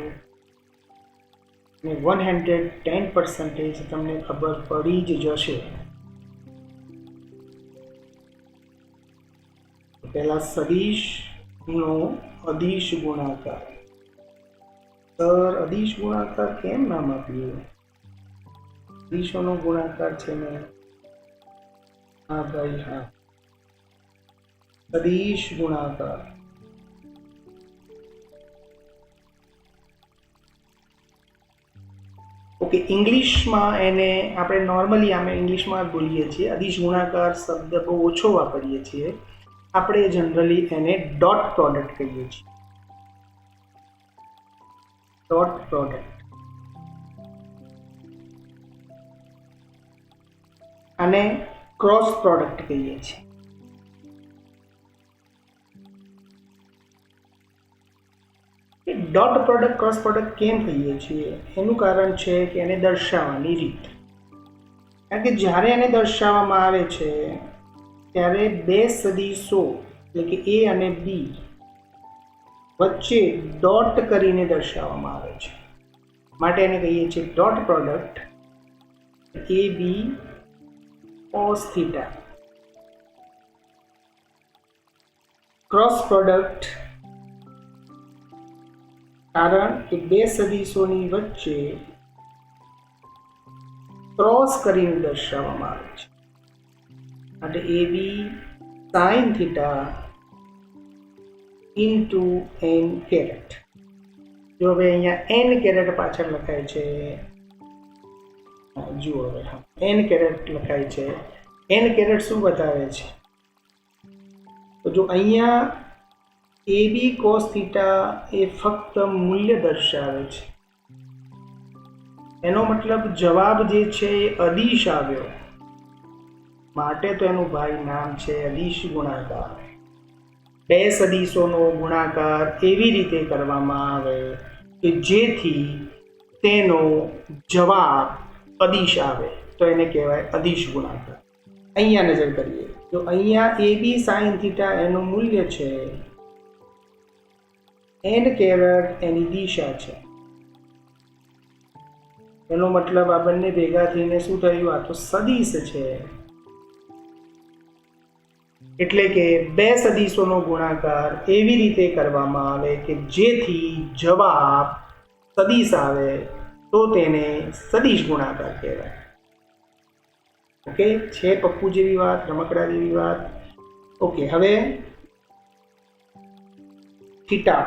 અને 110% તમને ખબર પડી જ જશે. પહેલા સદિશનો અદિશ ગુણાકાર. સર, અદિશ ગુણાકાર કેમ નામ આપ્યું? સદિશોનો ગુણાકાર છે ને? હા ભાઈ હા, સદિશ ગુણાકાર. ઓકે, ઇંગ્લિશમાં એને આપણે નોર્મલી આમે ઇંગ્લિશમાં બોલીએ છીએ. અદિશ ગુણાકાર શબ્દ બહુ ઓછો વાપરીએ છીએ. આપણે જનરલી એને ડોટ પ્રોડક્ટ કહીએ છીએ. Dot product. અને ક્રોસ પ્રોડક્ટ કહીએ છીએ. ડોટ પ્રોડક્ટ, ક્રોસ પ્રોડક્ટ કેમ કહીએ છીએ? એનું કારણ છે કે એને દર્શાવવાની રીત. કારણ કે જ્યારે એને દર્શાવવામાં આવે છે ત્યારે બે સદિશો એટલે કે એ અને બી વચ્ચે ડોટ કરીને દર્શાવવામાં આવે છે, માટે એને કહીએ છીએ dot product. A B cos theta. Cross product કારણ કે બે સદિશોની વચ્ચે ક્રોસ કરીને દર્શાવવામાં આવે છે, માટે A B sine theta into N caret. જો હવે અહીંયા એન કેરેટ પાછળ લખાય છે, જુઓ હવે એન કેરેટ લખાય છે. એન કેરેટ શું બતાવે છે? તો જો અહીંયા એ બી કોસ થીટા એ ફક્ત મૂલ્ય દર્શાવે છે, એનો મતલબ જવાબ જે છે એ અદિશ આવ્યો. માટે તો એનું ભાઈ નામ છે અદિશ ગુણાકાર. બે સદિશોનો ગુણાકાર એવી રીતે કરવામાં આવે કે જેથી તેનો જવાબ અદિશ આવે, તો એને કહેવાય અદિશ ગુણાકાર. અહીંયા નજર કરીએ તો અહીંયા AB sin થીટા એનું મૂલ્ય છે, n કેરેટ એની દિશા છે. એનો મતલબ આ બંને ભેગા થઈને શું થયું? આ તો સદિશ છે. એટલે કે બે સદિશોનો ગુણાકાર એવી રીતે કરવામાં આવે કે જેથી જવાબ સદિશ આવે, તો તેને સદિશ ગુણાકાર કહેવાય. ઓકે, છે પપ્પુ જેવી વાત, રમકડા જેવી વાત. ઓકે, હવે થીટા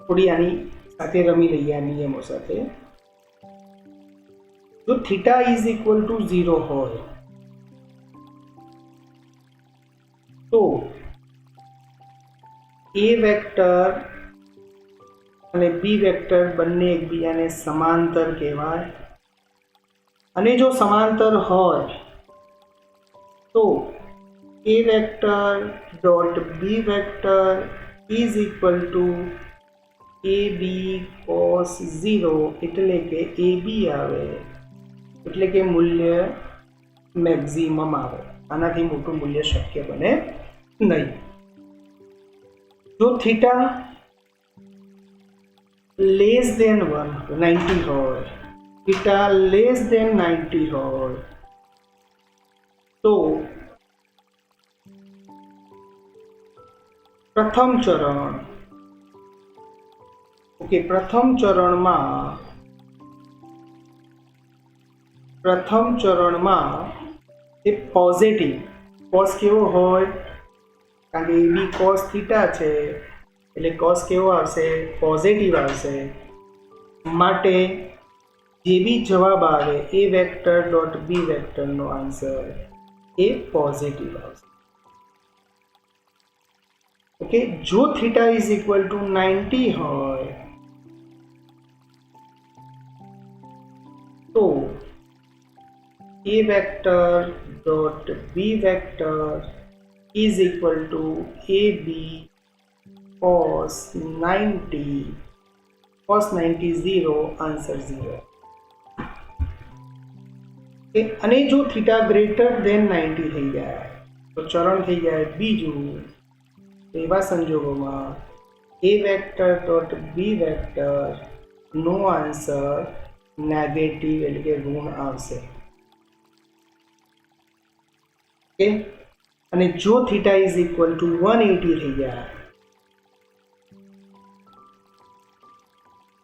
થોડી આની સાથે રમી લઈએ, આ નિયમો સાથે. જો થીટા ઇઝ ઇક્વલ ટુ 0 હોય તો એ વેક્ટર અને બી વેક્ટર બંને એકબીજાને સમાંતર કહેવાય. અને જો સમાંતર હોય તો A vector dot B vector is equal to AB cos 0, એટલે કે AB આવે, એટલે કે મૂલ્ય મેક્સિમમ આવે. આનાથી મોટું મૂલ્ય શક્ય બને નહીં. જો થીટા લેસ દેન 90 હોય, થીટા લેસ દેન 90 હોય તો પ્રથમ ચરણમાં એ પોઝિટિવ કોસ કેવો હોય? કારણ કે બી કોસ થીટા છે એટલે કોસ કેવો આવશે? પોઝિટિવ આવશે. માટે જે બી જવાબ આવે એ વેક્ટર ડોટ બી વેક્ટરનો આન્સર એ પોઝિટિવ આવશે. ઓકે, જો થીટા ઇઝ ઇક્વલ ટુ 90 હોય તો A vector dot B vector is equal to AB cos 90 0, answer 0. અને જો થીટા ગ્રેટર દેન 90 થઈ જાય તો ચરણ થઈ જાય બીજું. એવા સંજોગોમાં A vector dot B vector no answer negative એટલે કે ઋણ આવશે. ઓકે, અને જો થીટા ઇઝ ઇક્વલ ટુ 180 થઈ જાય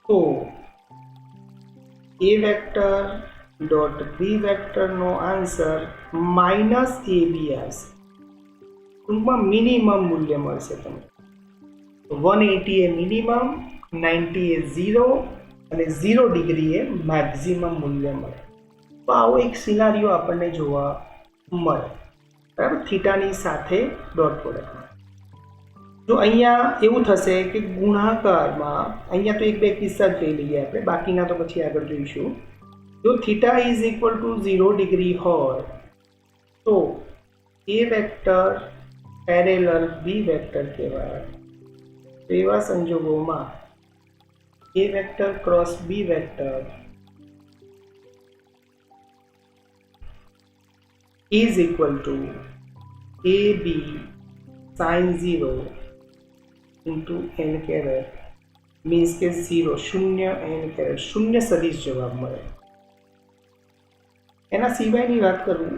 તો એ વેક્ટર ડોટ બી વેક્ટરનો આન્સર માઇનસ AB આવશે. ટૂંકમાં મિનિમમ મૂલ્ય મળશે તમને. 180 એ મિનિમમ, 90 એ 0 અને 0 ડિગ્રી એ મેક્સિમમ મૂલ્ય મળે. તો આવો એક સિનારીઓ આપણને જોવા મળે, બરાબર, થીટાની સાથે ડોટ પ્રોડક્ટમાં. જો અહીંયા એવું થશે કે ગુણાકારમાં, અહીંયા તો એક બે કિસ્સા જ લઈ લઈએ આપણે, બાકીના તો પછી આગળ જોઈશું. જો theta is equal to 0 degree હોય તો A vector parallel B vector કહેવાય. તો એવા સંજોગોમાં A vector cross B vector is equal to AB sin 0 into n caret means કે 0 શૂન્ય n કેરેટ શૂન્ય સદિશ જવાબ મળે. એના સિવાયની વાત કરું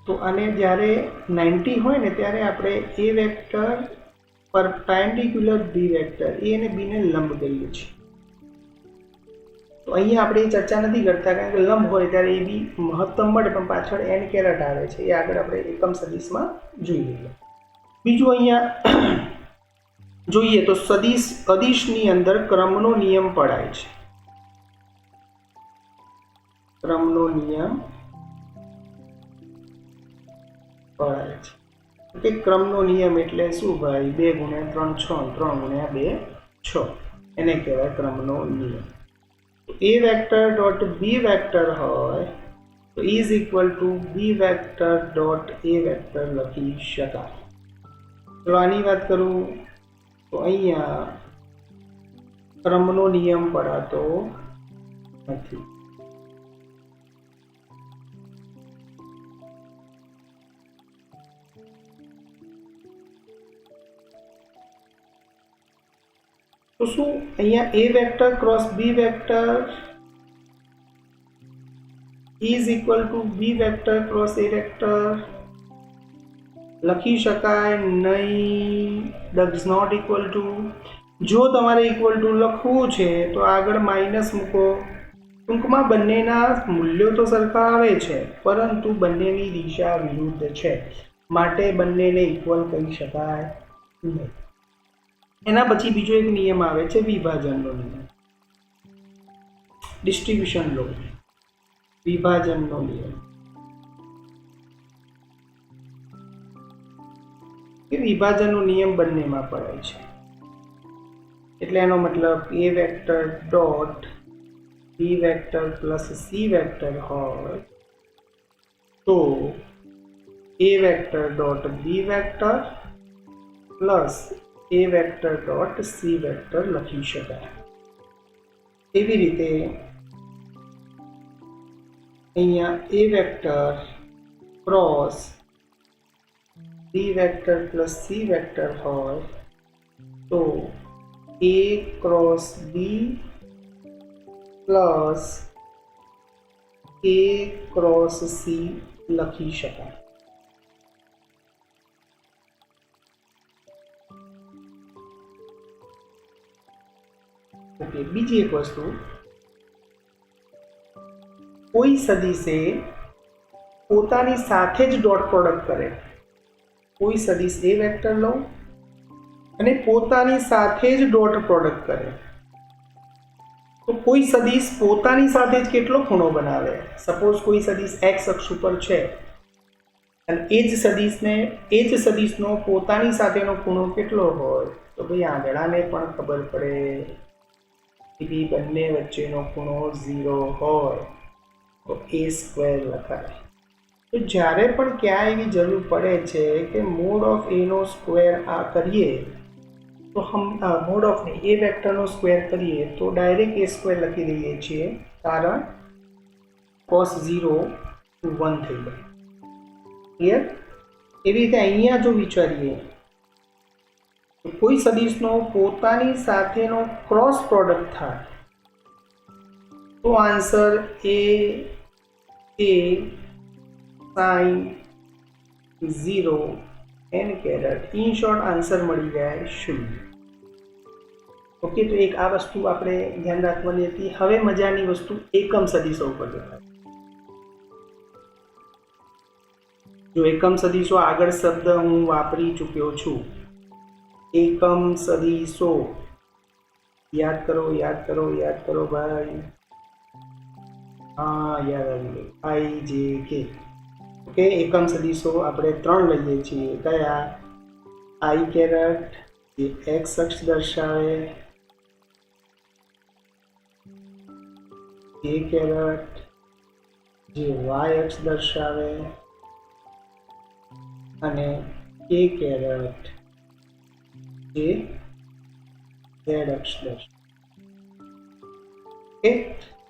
તો આને જ્યારે 90 હોય ને ત્યારે આપણે એ વેક્ટર પરપેન્ડિક્યુલર બી વેક્ટર એ અને બીને લંબ કહીએ છીએ. તો અહીંયા આપણે ચર્ચા નથી કરતા કારણ કે લંબ હોય ત્યારે એ બી મહત્તમ મળે, પણ પાછળ n કેરેટ આવે છે, એ આગળ આપણે એકમ સદિશમાં જોઈ લઈએ. બીજું અહીંયા જોઈએ તો સદિશ અદિશની અંદર ક્રમનો નિયમ પડાય છે. ક્રમનો નિયમ પડાય છે. કે ક્રમનો નિયમ એટલે શું ભાઈ? 2 ગુણ્યા 3 6, 3 ગુણ્યા 2 6, એને કહેવાય ક્રમનો નિયમ. A vector dot B vector હોય તો તો is equal to B vector dot a vector લખી શકાય. તો આની વાત કરું તો અહીંયા ક્રમનો નિયમ પડાતો નથી. તો શું અહીંયા A vector cross B vector is equal to B vector cross A vector લખી શકાય નહીં? Does not equal to. જો તમારે ઇક્વલ ટુ લખવું છે તો આગળ માઇનસ મૂકો. ટૂંકમાં બંનેના મૂલ્યો તો સરખા આવે છે, પરંતુ બંનેની દિશા વિરુદ્ધ છે, માટે બંનેને ઇક્વલ કહી શકાય નહીં. એના પછી બીજો એક નિયમ આવે છે વિભાજનનો નિયમ, ડિસ્ટ્રીબ્યુશન લો, વિભાજનનો નિયમ. એ વિભાજનનો નિયમ બંનેમાં પડાય છે. એટલે એનો મતલબ A vector dot B vector plus C vector હોય તો A vector dot B vector plus A vector dot C vector લખી શકાય. એવી રીતે અહીંયા A vector cross B vector plus C vector હોય તો A cross B plus A cross C લખી શકાય. ઓકે, બીજી એક વસ્તુ, કોઈ સદિશે પોતાની સાથે જ ડોટ પ્રોડક્ટ કરે. કોઈ સદિશ એ વેક્ટર લો અને પોતાની સાથે જ ડોટ પ્રોડક્ટ કરે તો કોઈ સદિશ પોતાની સાથે જ કેટલો ખૂણો બનાવે? સપોઝ કોઈ સદિશ એક્સ અક્ષ ઉપર છે અને એ જ સદિશનો પોતાની સાથેનો ખૂણો કેટલો હોય? તો ભાઈ આંગળાને પણ ખબર પડે કે બંને વચ્ચેનો ખૂણો 0 હોય તો એ સ્ક્વેર લખાય. તો જ્યારે પણ ક્યાં એવી જરૂર પડે છે કે મોડ ઓફ એ નો સ્ક્વેર આ કરીએ તો મોડ ઓફ એ વેક્ટરનો સ્ક્વેર કરીએ તો ડાયરેક્ટ એ સ્ક્વેર લખી દઈએ છીએ, કારણ cos 0 1 થઈ જાય. ક્લિયર? એવી રીતે અહીંયા જો વિચારીએ તો કોઈ સદિશનો પોતાની સાથેનો ક્રોસ પ્રોડક્ટ થાય તો આન્સર એ sin 0 n caret, in short answer મળી જાય 0. ઓકે, તો એક આ વસ્તુ આપણે ધ્યાન રાખવાની હતી. હવે મજાની વસ્તુ એકમ સદિશો ઉપર દેખાય. જો એકમ સદિશો આગળ શબ્દ હું વાપરી ચૂક્યો છું. એકમ સદિશો યાદ કરો ભાઈ. હા, યાદ આવી ગયું. આઈ જે કે. ઓકે, એકમ સદિશો આપણે 3 લઈએ છીએ. કયા? આઈ કેરેટ જે એક્સ અક્ષ દર્શાવે, જે કેરેટ જે વાય અક્ષ દર્શાવે અને કે કેરેટ જે ઝેડ અક્ષ દર્શાવે. ઓકે,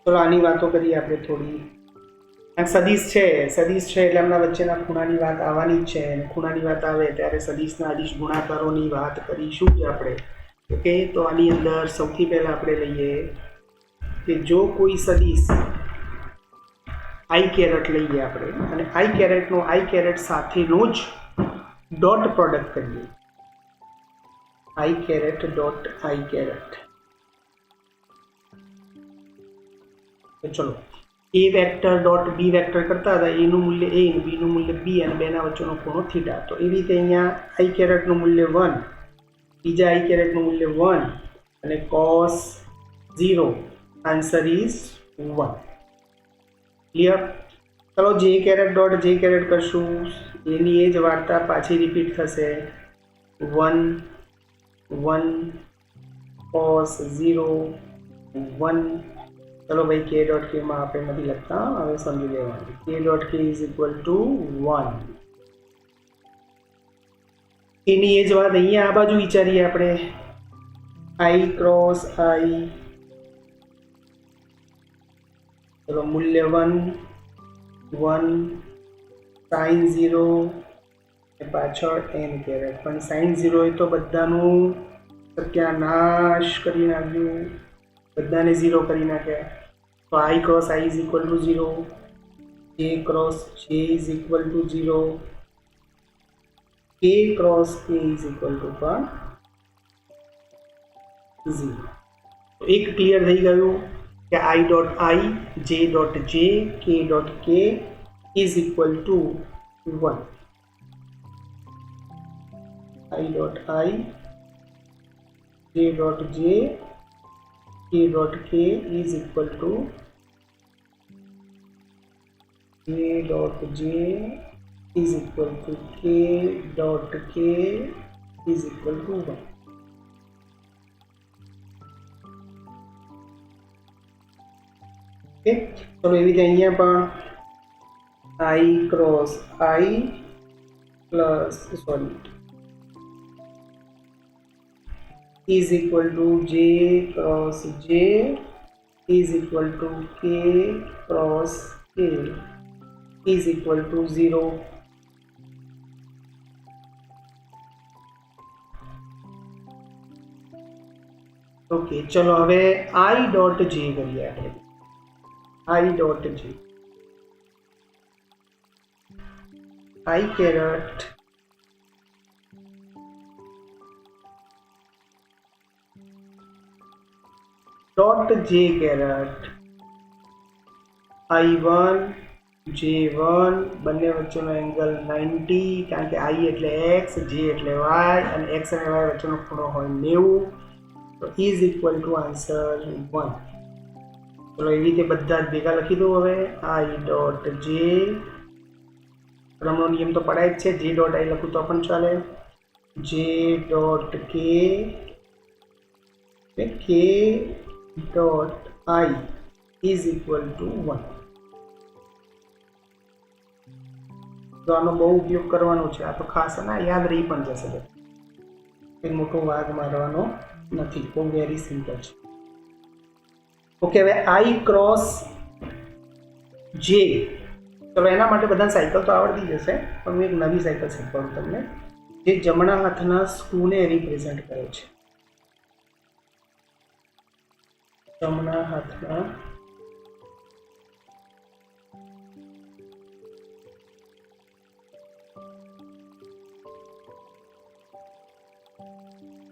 તો આની વાતો કરીએ આપણે થોડી. સદિશ છે એટલે એમના વચ્ચેના ખૂણાની વાત આવવાની જ છે, અને ખૂણાની વાત આવે ત્યારે સદિશના અદિશ ગુણાકારોની વાત કરીશું જ આપણે. ઓકે, તો આની અંદર સૌથી પહેલા આપણે લઈએ કે જો કોઈ સદિશ આઈ કેરેટ લઈએ આપણે અને આઈ કેરેટનો આઈ કેરેટ સાથેનો જ ડોટ પ્રોડક્ટ કરીએ. આઈ કેરેટ ડોટ આઈ કેરેટ. ચલો, એ વેક્ટર ડોટ બી વેક્ટર કરતા હતા. એનું મૂલ્ય a અને b નું મૂલ્ય b અને બેના વચ્ચેનો ખૂણો થીટા. તો એવી રીતે અહીંયા આઈ કેરેટનું મૂલ્ય 1, બીજા આઈ કેરેટનું મૂલ્ય 1 અને cos 0, આન્સર ઇઝ 1. ક્લિયર? ચલો, જે કેરેટ ડોટ જે કેરેટ કરશું એની એ જ વાર્તા પાછી રિપીટ થશે. 1 1 cos 0 1 चलो भाई के डॉट के में आप नहीं लगता हमें समझी लेवा के डॉट के इज इक्वल टू 1 એની એ જ વાત અહીંયા આ બાજુ વિચારીએ આપણે i ક્રોસ i ચલો મૂલ્ય 1 sin 0 એ પાછળ n કહેવાય પણ sin 0 એ તો બધાનું સત્યાનાશ કરી નાખ્યું બધાને 0 કરી નાખે તો i cross i is equal to 0 j cross j is equal to 0 k cross k is equal two પણ 0 તો એક ક્લિયર થઈ ગયું કે i dot i j dot j k dot k is equal to 1 i dot i j dot j k dot k is equal to k dot j is equal to k dot k is equal to 1. Okay, चलो ये भी અહીંયા પણ i cross i plus is equal to j cross j is equal to k cross k is equal to 0. Okay चलो હવે i dot j કરીએ આપણે i dot j i caret dot j caret i1 j1 બંને વચ્ચેનો angle 90 કારણ કે i એટલે x j એટલે y અને x અને y વચ્ચેનો ખૂણો હોય 90 તો ઇઝ ઇક્વલ ટુ આન્સર 1. ચલો એવી રીતે બધા જ ભેગા લખી દો હવે i ડોટ j ક્રમનો નિયમ તો પડાય જ છે j ડોટ i લખું તો પણ ચાલે j dot k dot I is equal to 1. તો આનો બહુ ઉપયોગ કરવાનો છે આ તો ખાસ ના યાદ રહી પણ જશે એક મોટો વાગ મારવાનો નથી બહુ વેરી સિમ્પલ છે ઓકે હવે I ક્રોસ J ચલો એના માટે બધા સાયકલ તો આવડતી જશે પણ હું એક નવી સાયકલ શીખવાડું તમને જે જમણા હાથના સ્ક્રૂને રિપ્રેઝન્ટ કરે છે જમણા હાથના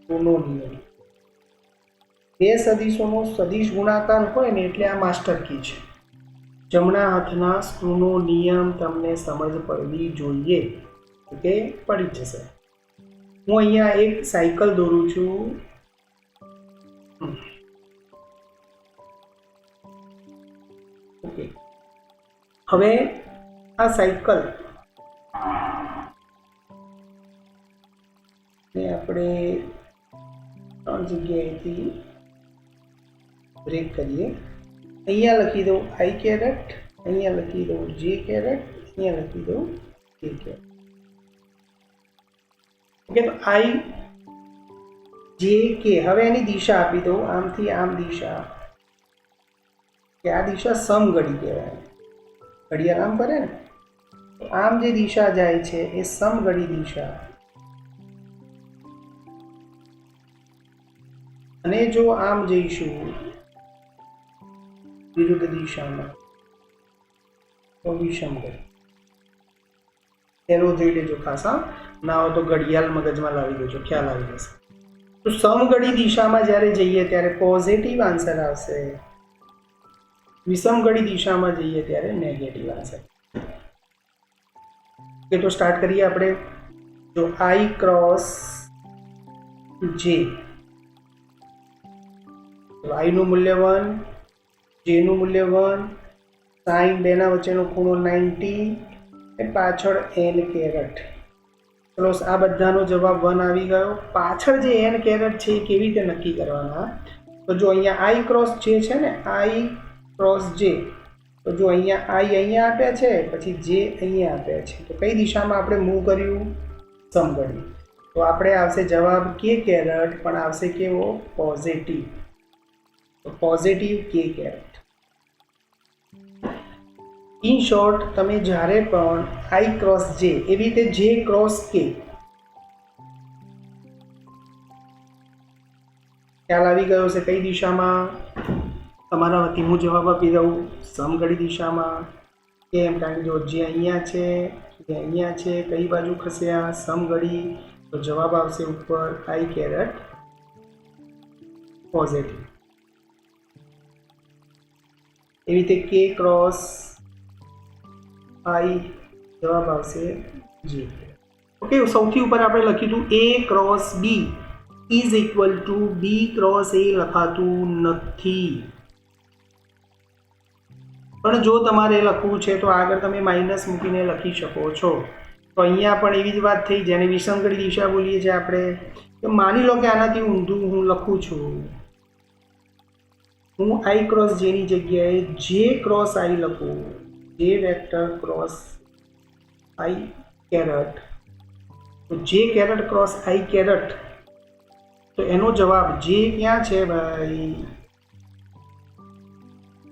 સ્ક્રૂનો નિયમ બે સદિશોનો સદિશ ગુણાકાર હોય ને એટલે આ માસ્ટર કી છે જમણા હાથના સ્ક્રૂનો નિયમ તમને સમજ પડવી જોઈએ ઓકે પડી જશે હું અહીંયા એક સાયકલ દોરું છું ઓકે હવે આ સાયકલ ને આપણે ત્રણ જગ્યાએથી બ્રેક કરીએ અહીંયા લખી દઉં i કેરેટ અહીંયા લખી દઉં j કેરેટ અહીંયા લખી દઉં k કેરેટ ઓકે તો i j k હવે એની દિશા આપી દઉં આમથી આમ દિશા કે આ દિશા સમઘડી કહેવાય ઘડિયાળ આમ ફરે ને તો આમ જે દિશા જાય છે એ સમઘડી દિશા અને જો આમ જઈશું વિરુદ્ધ દિશામાં તો વિષમઘડી એરો જોઈ લેજો ખાસ ના હોય તો ઘડિયાળ મગજમાં લાવી દેજો ખ્યાલ આવી જશે તો સમઘડી દિશામાં જ્યારે જઈએ ત્યારે પોઝિટિવ આન્સર આવશે વિષમઘડી દિશામાં જઈએ ત્યારે નેગેટિવ આન્સર ઓકે તો સ્ટાર્ટ કરીએ આપણે જો i ક્રોસ j તો i નું મૂલ્ય 1 j નું મૂલ્ય 1 sin બેના વચ્ચેનો ખૂણો 90 એ પાછળ n કેરેટ ચલો આ બધાનો જવાબ 1 આવી ગયો પાછળ જે n કેરેટ છે એ કેવી રીતે નક્કી કરવાના તો જો અહીંયા i ક્રોસ j છે ને i ક્રોસ જે, તો જો અહીંયા આઈ અહીંયા આપ્યા છે, પછી જે અહીંયા આપ્યા છે, તો કઈ દિશામાં આપણે મૂવ કર્યું? સમઘડી. તો આપણે આવશે જવાબ કે કેરેટ, પણ આવશે કેવો? પોઝિટિવ. તો પોઝિટિવ કે કેરેટ. ઇન શોર્ટ, તમે જ્યારે પણ આઈ ક્રોસ જે, એવી રીતે જે ક્રોસ કે, ખ્યાલ આવી ગયો છે કઈ દિશામાં? તમારા વતી હું જવાબ આપી દઉં, સમઘડી દિશામાં. કેમ? કારણ કે જો જે અહીંયા છે, જે અહીંયા છે, કઈ બાજુ ખસ્યા? સમઘડી. તો જવાબ આવશે ઉપર આઈ કેરેટ પોઝિટિવ. એવી રીતે કે ક્રોસ આઈ, જવાબ આવશે જે. ઓકે, સૌથી ઉપર આપણે લખ્યું હતું A cross B is equal to B cross A લખાતું નથી. પણ જો તમારે લખવું છે તો આગળ તમે માઇનસ મૂકીને લખી શકો છો. તો અહીંયા પણ એવી જ વાત થઈ, જેને વિષમઘડી દિશા બોલીએ છીએ આપણે. તો માની લો કે આનાથી ઊંધું હું લખું છું, હું આઈ ક્રોસ જેની જગ્યાએ જે ક્રોસ આઈ લખું, જે વેક્ટર ક્રોસ આઈ કેરેટ, તો જે કેરેટ ક્રોસ આઈ કેરેટ, તો એનો જવાબ જે ક્યાં છે ભાઈ?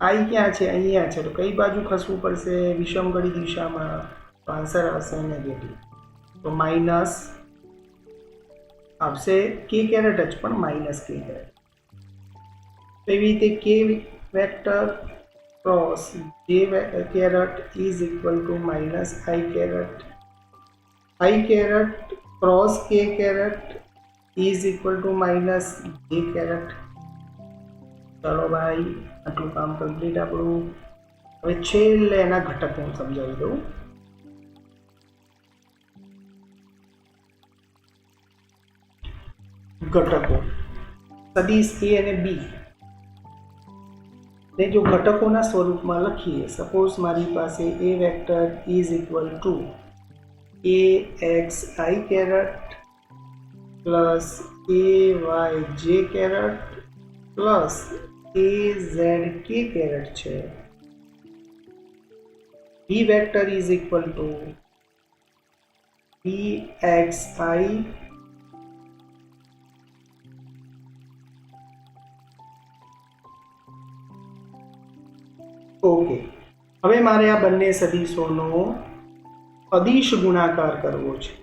આઈ ક્યાં છે? અહીંયા છે. તો કઈ બાજુ ખસવું પડશે? વિષમઘડી દિશામાં. તો આન્સર આવશે નેગેટિવ. તો માઇનસ આવશે કે કેરેટ જ, પણ માઇનસ કે કેરેટ. એવી રીતે k vector cross j caret is equal to minus i caret. I caret cross k caret is equal to minus j caret. ચાલો ભાઈ, આટલું કામ કમ્પ્લીટ આપણું. હવે છેલ્લે એના ઘટક હું સમજાવી દઉં. ઘટકો સદિશ એ અને બી ને જો ઘટકોના સ્વરૂપમાં લખીએ, સપોઝ મારી પાસે A vector is equal to A x i caret plus A y j caret plus A z k caret છે. B vector is equal to B x i okay. હવે મારે આ બંને સદિશોનો અદિશ ગુણાકાર કરવો છે.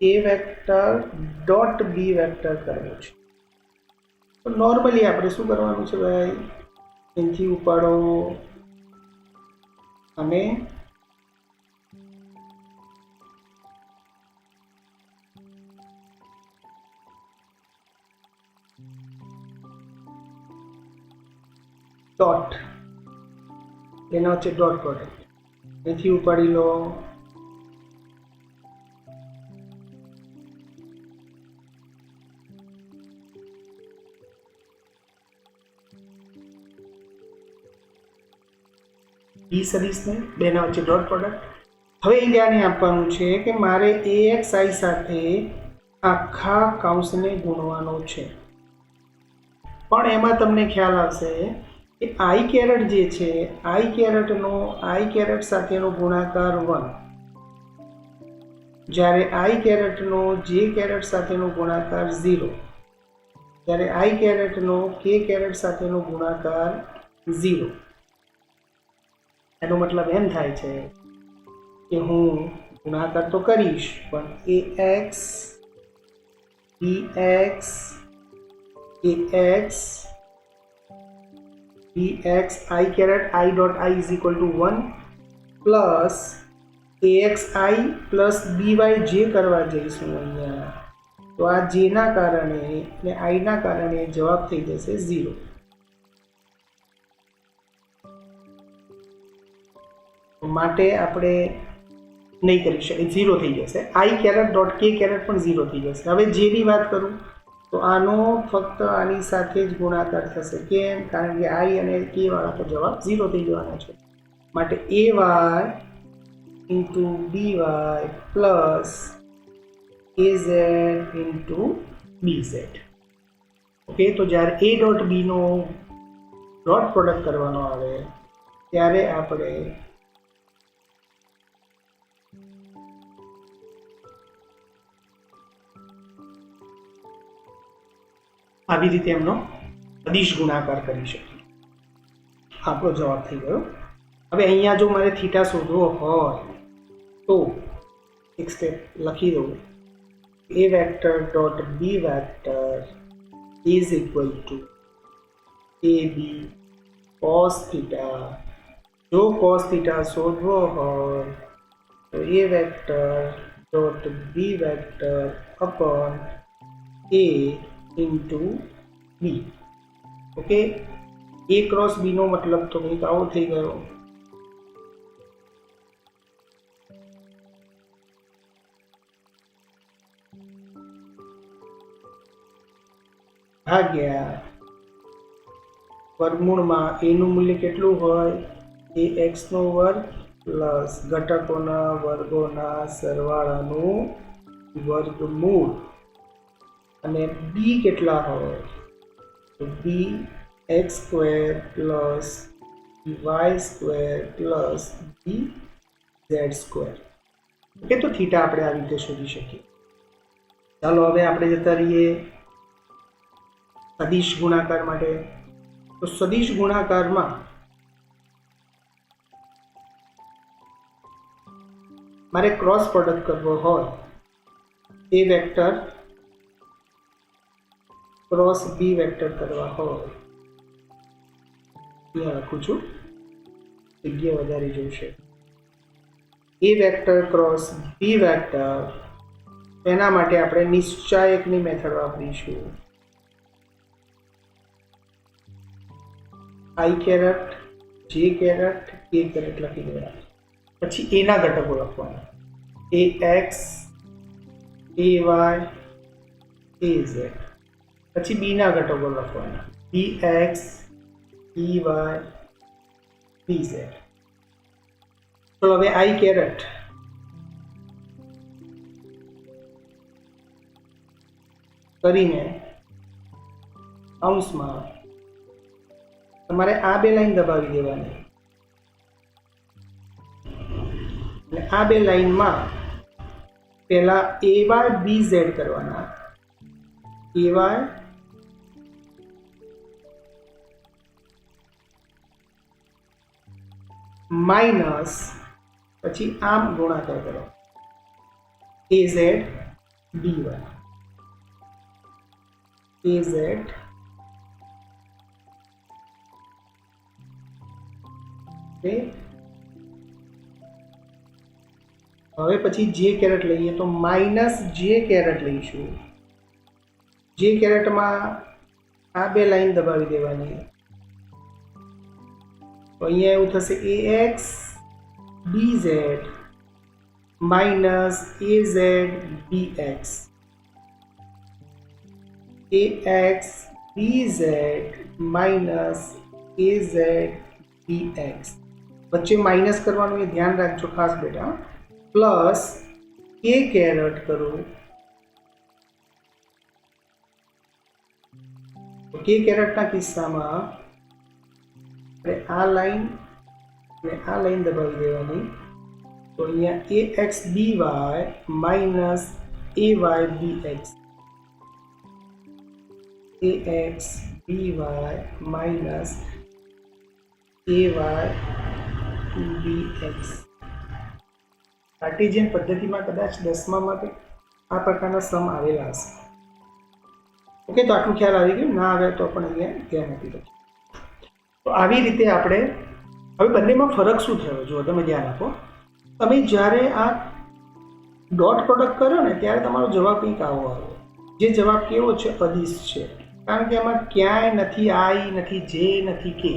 A vector dot B vector કરવો છે. તો નોર્મલી આપણે શું કરવાનું છે ભાઈ? અહીંથી ઉપાડો અને ડોટ, એનો વચ્ચે ડોટ પ્રોડક્ટ, અહીંથી ઉપાડી લો. બી સદિશને બેના વચ્ચે ડોટ પ્રોડક્ટ. હવે એ ધ્યાને આપવાનું છે કે મારે એ એક્સ આઈ સાથે આખા કૌંસને ગુણવાનો છે. પણ એમાં તમને ખ્યાલ આવશે કે આઈ કેરેટ જે છે, આઈ કેરેટનો આઈ કેરેટ સાથેનો ગુણાકાર 1, જ્યારે આઈ કેરેટનો જે કેરેટ સાથેનો ગુણાકાર 0, જ્યારે આઈ કેરેટનો કે કેરેટ સાથેનો ગુણાકાર 0. એનો મતલબ એમ થાય છે કે હું ગુણાકાર તો કરીશ, પણ A x B x ax bx I caret I dot I is equal to 1 plus axi plus by જે કરવા જઈશું અહીંયા, તો આ j ના કારણે અને I ના કારણે જવાબ થઈ જશે 0. માટે આપણે નહીં કરી શકીએ, 0 થઈ જશે. I caret dot k caret પણ 0 થઈ જશે. હવે j ની વાત કરું તો આનો ફક્ત આની સાથે જ ગુણાકાર થશે. કેમ? કારણ કે I અને k વાળા તો જવાબ 0 થઈ જવાના છે. માટે ay into by plus az into bz. Okay, તો જ્યારે a ડોટ b નો ડોટ પ્રોડક્ટ કરવાનો આવે ત્યારે આપણે આવી રીતે એમનો સદિશ ગુણાકાર કરી શકીએ. આપણો જવાબ થઈ ગયો. હવે અહીંયા જો મારે થીટા શોધવો હોય તો એક સ્ટેપ લખી દઉં. a vector dot b vector is equal to ab cos theta. જો cos theta શોધવો હોય તો a vector dot b vector upon a into b. Okay, a cross b નો મતલબ તો કંઈક આવો થઈ ગયો. ભાગ્યા વર્ગમૂળમાં a નું મૂલ્ય કેટલું હોય? ax નો વર્ગ પ્લસ ઘટકોના વર્ગોના સરવાળાનું વર્ગમૂળ. અને b કેટલા હોય? તો b x square plus y square plus b z square. Okay, તો થીટા આપણે આ રીતે શોધી શકીએ. ચાલો હવે આપણે જતા રહીએ સદિશ ગુણાકાર માટે. તો સદિશ ગુણાકારમાં મારે ક્રોસ પ્રોડક્ટ કરવો હોય A vector cross B vector કરવા હોય, અહીંયા લખું છું, જગ્યા વધારે જોઈશે. A vector cross B vector, એના માટે આપણે નિશ્ચાયકની મેથડ વાપરીશું. I caret, j caret, k caret લખી દેવા. પછી એના ઘટકો લખવાના, A x, A y, A z. પછી બી ના ઘટકો લખવાના, B x, B y, B z. તો હવે આઈ કેરેટ કરીને અંશમાં તમારે આ બે લાઈન દબાવી દેવાની. અને આ બે લાઈનમાં પહેલા એ વાય બી ઝેડ કરવાના. એ વાય માઇનસ પછી આમ ગુણાકાર કરો, એ Z B Y, A Z હવે પછી જે કેરેટ લઈએ તો માઇનસ જે કેરેટ લઈશું. જે કેરેટમાં આ બે લાઈન દબાવી દેવાની. તો અહીંયા એવું થશે એ x B Z minus A Z B x, A x B Z minus A Z B x. વચ્ચે માઇનસ કરવાનું એ ધ્યાન રાખજો ખાસ બેટા. પ્લસ કે કેરેટ કરું, કે કેરેટના કિસ્સામાં આપણે આ લાઈન અને આ લાઈન દબાવી દેવાની. તો અહીંયા A x B y minus A y B x, A x B y minus A y B x. Cartesian પદ્ધતિમાં કદાચ 10મા માટે આ પ્રકારના સમ આવેલા હશે. ઓકે, તો આટલું ખ્યાલ આવી ગયું. ના આવે તો પણ અહીંયા ધ્યાન આપી દો. તો આવી રીતે આપણે હવે બંનેમાં ફરક શું થયો જો તમે ધ્યાન આપો. તમે જ્યારે આ ડોટ પ્રોડક્ટ કરો ને ત્યારે તમારો જવાબ કંઈક આવો આવ્યો. જે જવાબ કેવો છે? અદિશ છે. કારણ કે એમાં ક્યાંય નથી આઈ, નથી જે, નથી કે.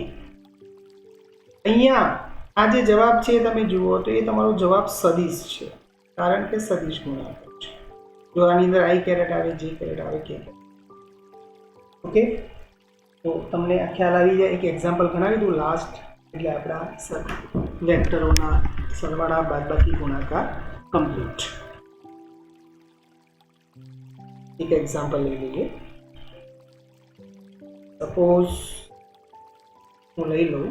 અહીંયા આ જે જવાબ છે તમે જુઓ તો એ તમારો જવાબ સદિશ છે, કારણ કે સદિશ ગુણાકાર છે. જો આની અંદર આઈ કેરેટ આવે, જે કેરેટ આવે, કે કેરેટ. ઓકે, તો તમને આ ખ્યાલ આવી જાય. એક એક્ઝામ્પલ ગણાવી દઉં લાસ્ટ, એટલે આપણા વેક્ટરોના સરવાળા બાદબાકી ગુણાકાર કમ્પ્લીટ. એક એક્ઝામ્પલ લઈ લઈએ. સપોઝ હું લઈ લઉં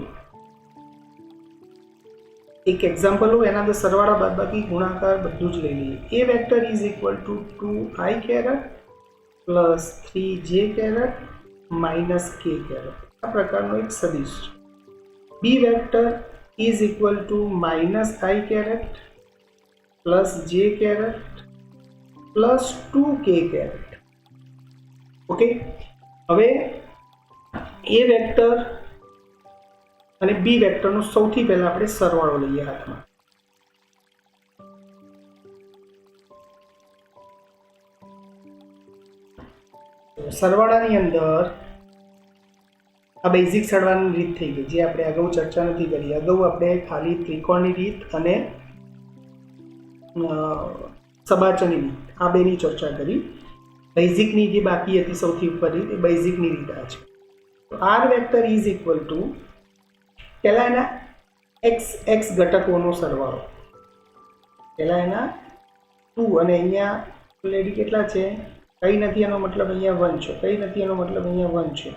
એક એક્ઝામ્પલ હોય એના અંદર સરવાળા બાદબાકી ગુણાકાર બધું જ લઈ લઈએ. A vector is equal to 2i caret plus 3j caret minus k caret. આ પ્રકારનો એક સદિશ છે. B vector is equal to minus i caret plus j caret plus 2k caret. Okay, હવે એ વેક્ટર અને બી વેક્ટરનો સૌથી પહેલા આપણે સરવાળો લઈએ હાથમાં. સરવાળાની અંદર આ બેઝિક સરવાળાની રીત થઈ ગઈ જે આપણે અગાઉ ચર્ચા નથી કરી. અગાઉ આપણે ખાલી ત્રિકોણની રીત અને સબાચરની રીત આ બેની ચર્ચા કરી. બેઝિકની જે બાકી હતી સૌથી ઉપરની એ બેઝિકની રીત આ છે. તો r vector is equal to પહેલા એના એક્સ ઘટકોનો સરવાળો, પહેલા એના 2 અને અહીંયા ઓલરેડી કેટલા છે કંઈ નથી એનો મતલબ અહીંયા 1 છે, કંઈ નથી એનો મતલબ અહીંયા 1 છે,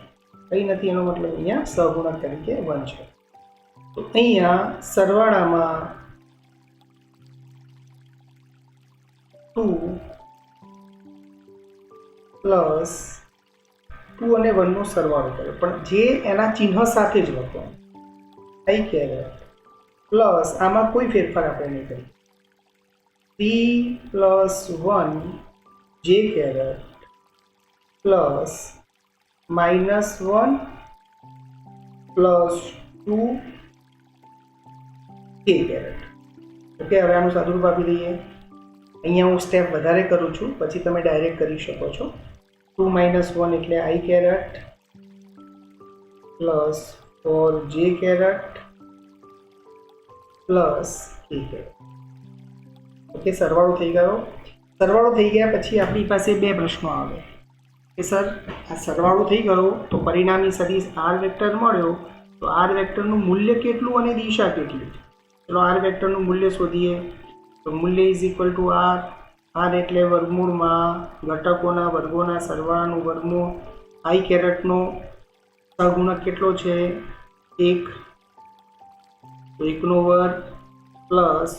કંઈ નથી એનો મતલબ અહીંયા સહગુણક તરીકે 1 છે. તો અહીંયા સરવાળામાં 2 પ્લસ 2 અને 1 નો સરવાળો કર્યો, પણ જે એના ચિહ્ન સાથે જ લખો i કેરેટ પ્લસ આમાં કોઈ ફેરફાર આપણે નહીં કરીએ 3 plus 1 j caret plus minus 1 plus 2 k caret. Okay, હવે આનું સાદુરૂપ આપી દઈએ. અહીંયા હું સ્ટેપ વધારે કરું છું, પછી તમે ડાયરેક્ટ કરી શકો છો. 2 માઇનસ 1 એટલે i caret plus 4j caret plus k caret. Okay, સરવાળો થઈ ગયો. સરવાળો થઈ ગયા પછી આપણી પાસે બે પ્રશ્નો આવે કે સર આ સરવાળો થઈ ગયો તો પરિણામી સદિશ આર વેક્ટર મળ્યો, તો આર વેક્ટરનું મૂલ્ય કેટલું અને દિશા કેટલી? ચલો આર વેક્ટરનું મૂલ્ય શોધીએ. તો મૂલ્ય is equal to r. R એટલે વર્ગમૂળમાં ઘટકોના વર્ગોના સરવાળાનું વર્ગમૂળ. i કેરેટનો સહગુણક કેટલો છે? 1, 1 નો વર્ગ પ્લસ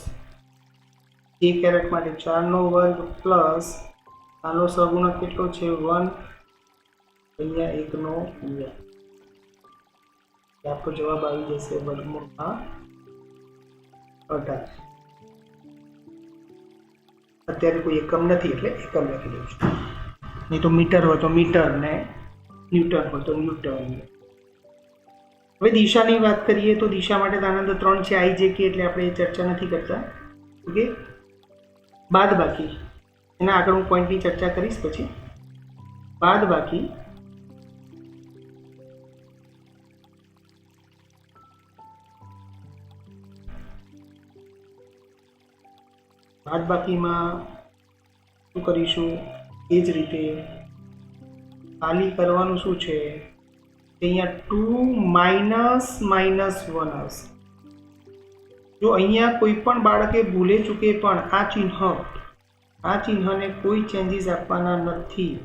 j કેરેટ માટે 4 નો વર્ગ પ્લસ આનો સહગુણક કેટલો છે? 1, અહીંયા 1 નો વર્ગ. આપણો જવાબ આવી જશે વર્ગમૂળમાં 18. અત્યારે કોઈ એકમ નથી એટલે એકમ લખી દઉં છું, નહીં તો મીટર હોય તો મીટર ને ન્યૂટન હોય તો ન્યૂટન. હવે દિશાની વાત કરીએ તો દિશા માટે આનંદ 3 છે, i j k એટલે આપણે એ ચર્ચા નથી કરતા. ઓકે, બાદ બાકી એના આગળ હું પોઈન્ટની ચર્ચા કરીશ પછી. બાદ બાકી બાદબાકીમાં શું કરીશું? એ જ રીતે ખાલી કરવાનું શું છે? અહીંયા 2 માઇનસ માઇનસ 1 આવશે. જો અહીંયા કોઈ પણ બાળકે ભૂલે ચૂકે પણ આ ચિહ્નને કોઈ ચેન્જીસ આપવાના નથી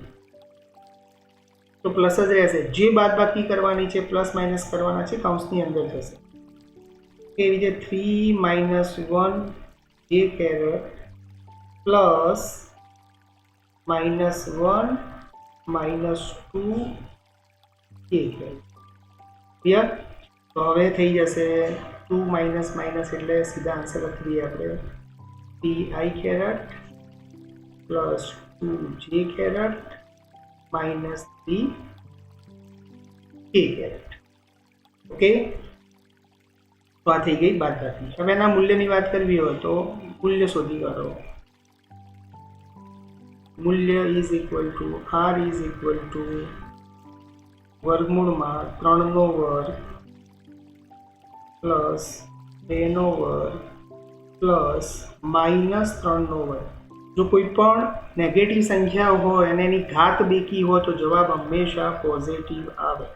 તો પ્લસ જ રહેશે. જે બાદબાકી કરવાની છે પ્લસ માઇનસ કરવાના છે કૌંસની અંદર થશે. એવી રીતે 3 minus 1 j caret plus minus 1 minus 2 k caret. Clear? તો હવે થઈ જશે 2 માઇનસ માઇનસ એટલે સીધા આન્સર લખી દઈએ આપણે 3i caret plus 2j caret minus 3k caret. Okay, તો આ થઈ ગઈ બાદબાકી. હવે એના મૂલ્યની વાત કરવી હોય તો મૂલ્ય શોધી કાઢો. મૂલ્ય is equal to r is equal to વર્ગમૂળમાં 3 નો વર્ગ પ્લસ 2 નો વર્ગ પ્લસ માઇનસ 3 નો વર્ગ. જો કોઈ પણ નેગેટિવ સંખ્યા હોય અને એની ઘાત બેકી હોય તો જવાબ હંમેશા પોઝિટિવ આવે.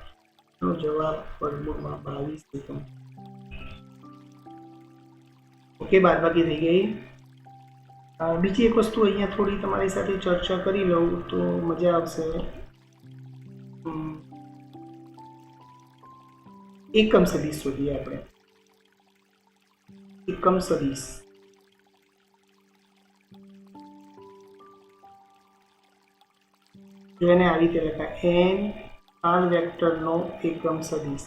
એનો જવાબ વર્ગમૂળમાં 22 એકમ. ઓકે, બાદબાકી થઈ ગઈ. બીજી એક વસ્તુ અહીંયા થોડી તમારી સાથે ચર્ચા કરી લઉં તો મજા આવશે. એકમ સદિશ શોધીએ આપણે. એકમ સદિશ જો એને આવી રીતે લખાય n r વેક્ટરનો એકમ સદિશ.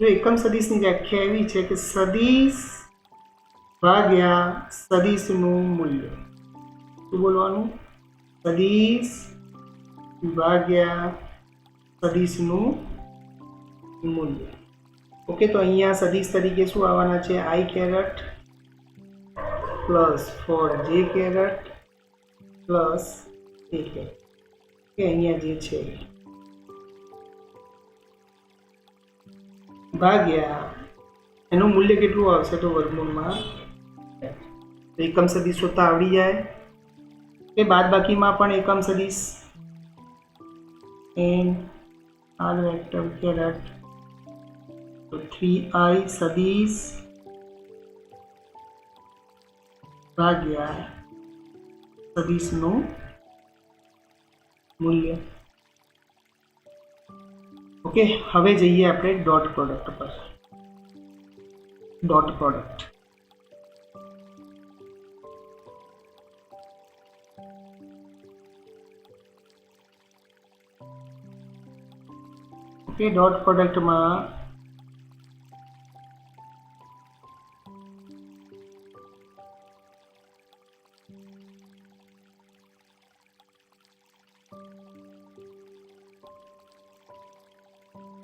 જો એકમ સદિશની વ્યાખ્યા એવી છે કે સદિશ ભાગ્યા સદિશનું મૂલ્ય. શું બોલવાનું? સદિશ ભાગ્યા સદિશનું મૂલ્ય. ઓકે, તો અહીંયા સદિશ તરીકે શું આવવાના છે? i caret plus 4j caret plus a caret. કે અહીંયા જે છે ભાગ્યા એનું મૂલ્ય કેટલું આવશે? તો વર્ગમૂળમાં. એકમ સદિશ શોધતા આવડી જાય. એ બાદબાકીમાં પણ એકમ સદિશ n r વેક્ટર કેરેટ તો 3i સદિશ ભાગ્યા સદિશનું મૂલ્ય. ઓકે, હવે જઈએ આપણે ડોટ પ્રોડક્ટ પર. ડોટ પ્રોડક્ટ ઓકે, ડોટ પ્રોડક્ટમાં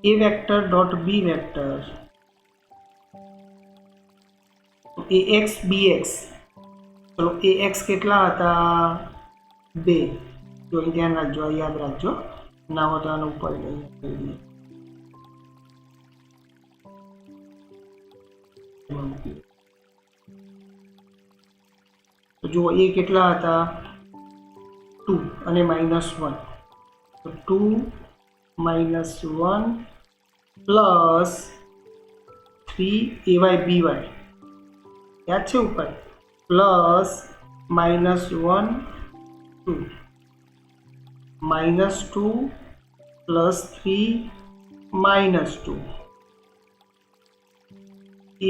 a vector dot b vector ax bx. ચલો ax કેટલા હતા? 2. જો અહીં ધ્યાન રાખજો, આ યાદ રાખજો, ના હોય તો આનો ઉપર તો જુઓ એ કેટલા હતા? 2 અને -1. તો 2 -1 પ્લસ 3 ay by યાદ છે ઉપર plus -1 2 -2 plus 3 -2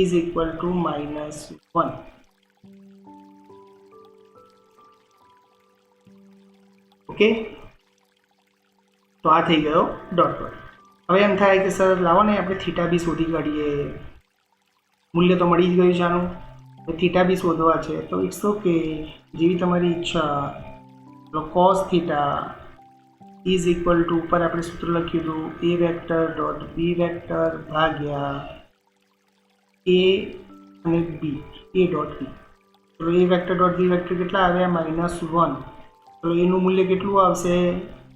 is equal to -1. Okay, તો આ થઈ ગયો ડોટ પ્રોડક્ટ. હવે એમ થાય કે સર લાવો ને આપણે થીટા બી શોધી કાઢીએ. મૂલ્ય તો મળી જ ગયું છે આનું, થીટા બી શોધવા છે. તો ઇટ્સ ઓકે, જેવી તમારી ઈચ્છા. તો cos theta is equal two ઉપર આપણે સૂત્ર લખ્યું હતું a vector dot b vector ભાગ્યા a અને b, a ડોટ b. તો a vector dot b vector કેટલા આવ્યા? -1. તો એનું મૂલ્ય કેટલું આવશે?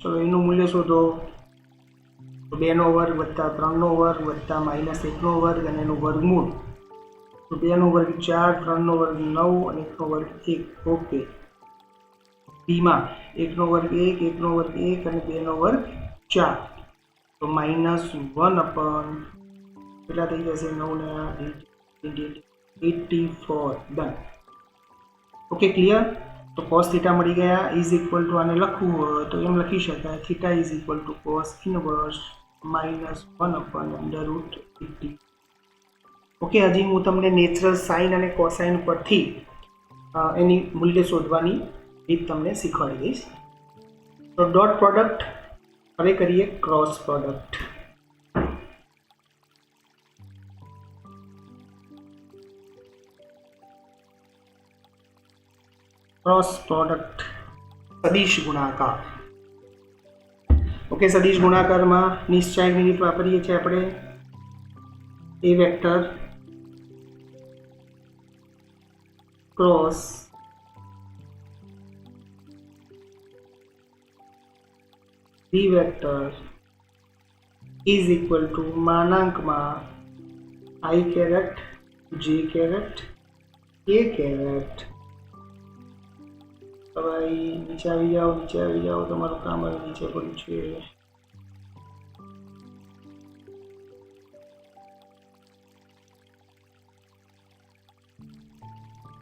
ચલો એનું મૂલ્ય શોધો. તો 2નો વર્ગ વત્તા 3નો વર્ગ વત્તા -1નો વર્ગ અને એનું વર્ગમૂળ. તો 2નો વર્ગ 4, 3નો વર્ગ 9 અને 1નો વર્ગ 1. ઓકે, બીમાં 1નો વર્ગ 1, 1નો વર્ગ 1 અને 2નો વર્ગ 4. તો -1 અપન કેટલા થઈ જશે? 9 ને 84. ડન. Okay, clear? તો cos થીટા મળી ગયા. ઇઝ ઇક્વલ ટુ આને લખવું હોય તો એમ લખી શકાય, theta is equal two cos inverse -1 અપન √80. Okay, હજી હું તમને નેચરલ સાઇન અને કોસાઇન પરથી એની મૂલ્ય શોધવાની રીત તમને શીખવાડી દઈશ. તો ડોટ પ્રોડક્ટ. હવે કરીએ ક્રોસ પ્રોડક્ટ. ક્રોસ પ્રોડક્ટ સદિશ ગુણાકાર. ઓકે, સદિશ ગુણાકારમાં નિશ્ચયની રીત વાપરીએ છીએ આપણે. a vector cross b vector is equal to માનાંકમાં i caret j caret a caret. ભાઈ નીચે આવી જાઓ, તમારું કામ હવે નીચે પડ્યું છે.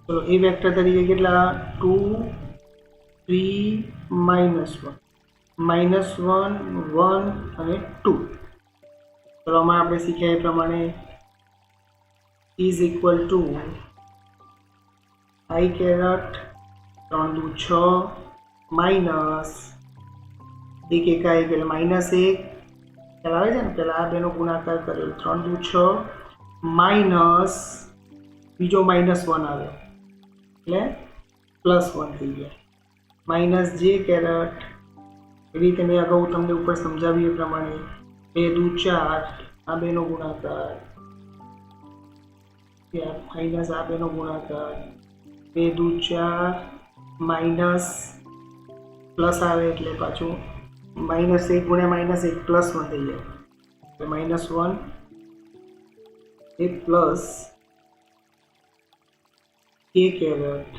ચલો એ વેક્ટર તરીકે કેટલા? 2 3 -1 -1 1 અને 2. તો ચલો આમાં આપણે શીખ્યા એ પ્રમાણે is equal to i caret 3 દુ 6 માઇનસ 1 એકા 1 એટલે -1 ખ્યાલ આવે છે ને પેલા આ બેનો ગુણાકાર કર્યો 3 દુ 6 માઇનસ બીજો -1 આવે એટલે +1 થઈ ગયા માઇનસ j કેરેટ એવી રીતે મેં અગાઉ તમને ઉપર સમજાવ્યું એ પ્રમાણે 2 દુ 4 આ બેનો ગુણાકાર માઇનસ આ બેનો ગુણાકાર 2 દુ 4 માઇનસ પ્લસ આવે એટલે પાછું -1 ગુણ્યા -1 +1 થઈ જાય એટલે -1 એ પ્લસ a કેરેટ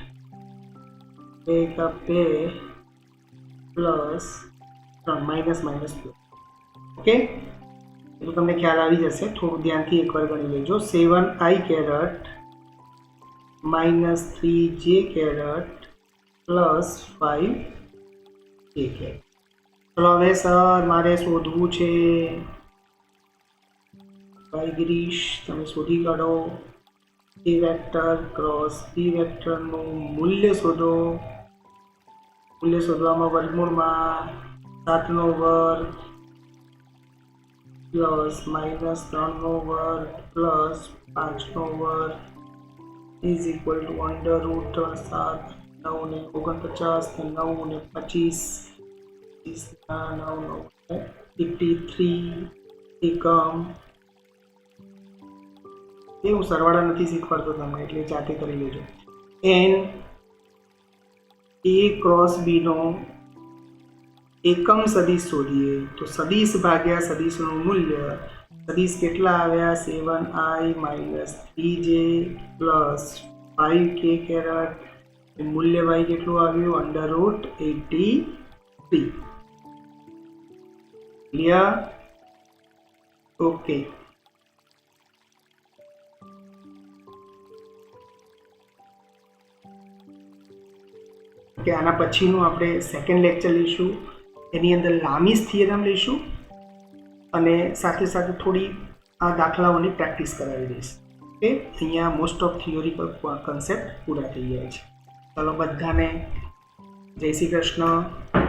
2 એકા 2 પ્લસ 3 માઇનસ પ્લસ ઓકે એટલે તમને ખ્યાલ આવી જશે થોડું ધ્યાનથી એકવાર ગણી લેજો 7i caret -3j caret plus 5k caret ચલો હવે સર મારે શોધવું છે ભાઈ ગિરીશ તમે શોધી કાઢો a વેક્ટર ક્રોસ b વેક્ટરનું મૂલ્ય શોધો મૂલ્ય શોધવામાં વર્ગમૂળમાં 7 નો વર્ગ પ્લસ -3 નો વર્ગ પ્લસ 5 નો વર્ગ ઇઝ ઇક્વલ ટુ √7 9 ને 49 ને 9 ને 25 9 53 એકમ એ હું સરવાળા નથી શીખવાડતો તમને એટલે જાતે કરી લેજો n a ક્રોસ b નો એકમ સદિશ શોધીએ તો સદિશ ભાગ્યા સદિશનું મૂલ્ય સદિશ કેટલા આવ્યા 7i -3j plus 5k caret મૂલ્ય y કેટલું આવ્યું √83 ક્લિયર ઓકે કે આના પછીનું આપણે સેકન્ડ લેક્ચર લઈશું એની અંદર લામીસ થિયરમ લઈશું અને સાથે સાથે થોડી આ દાખલાઓની પ્રેક્ટિસ કરાવી દઈશ ઓકે અહીંયા મોસ્ટ ઓફ થિયોરિકલ કન્સેપ્ટ પૂરા થઈ ગયા છે ચાલો બધાને જય શ્રી કૃષ્ણ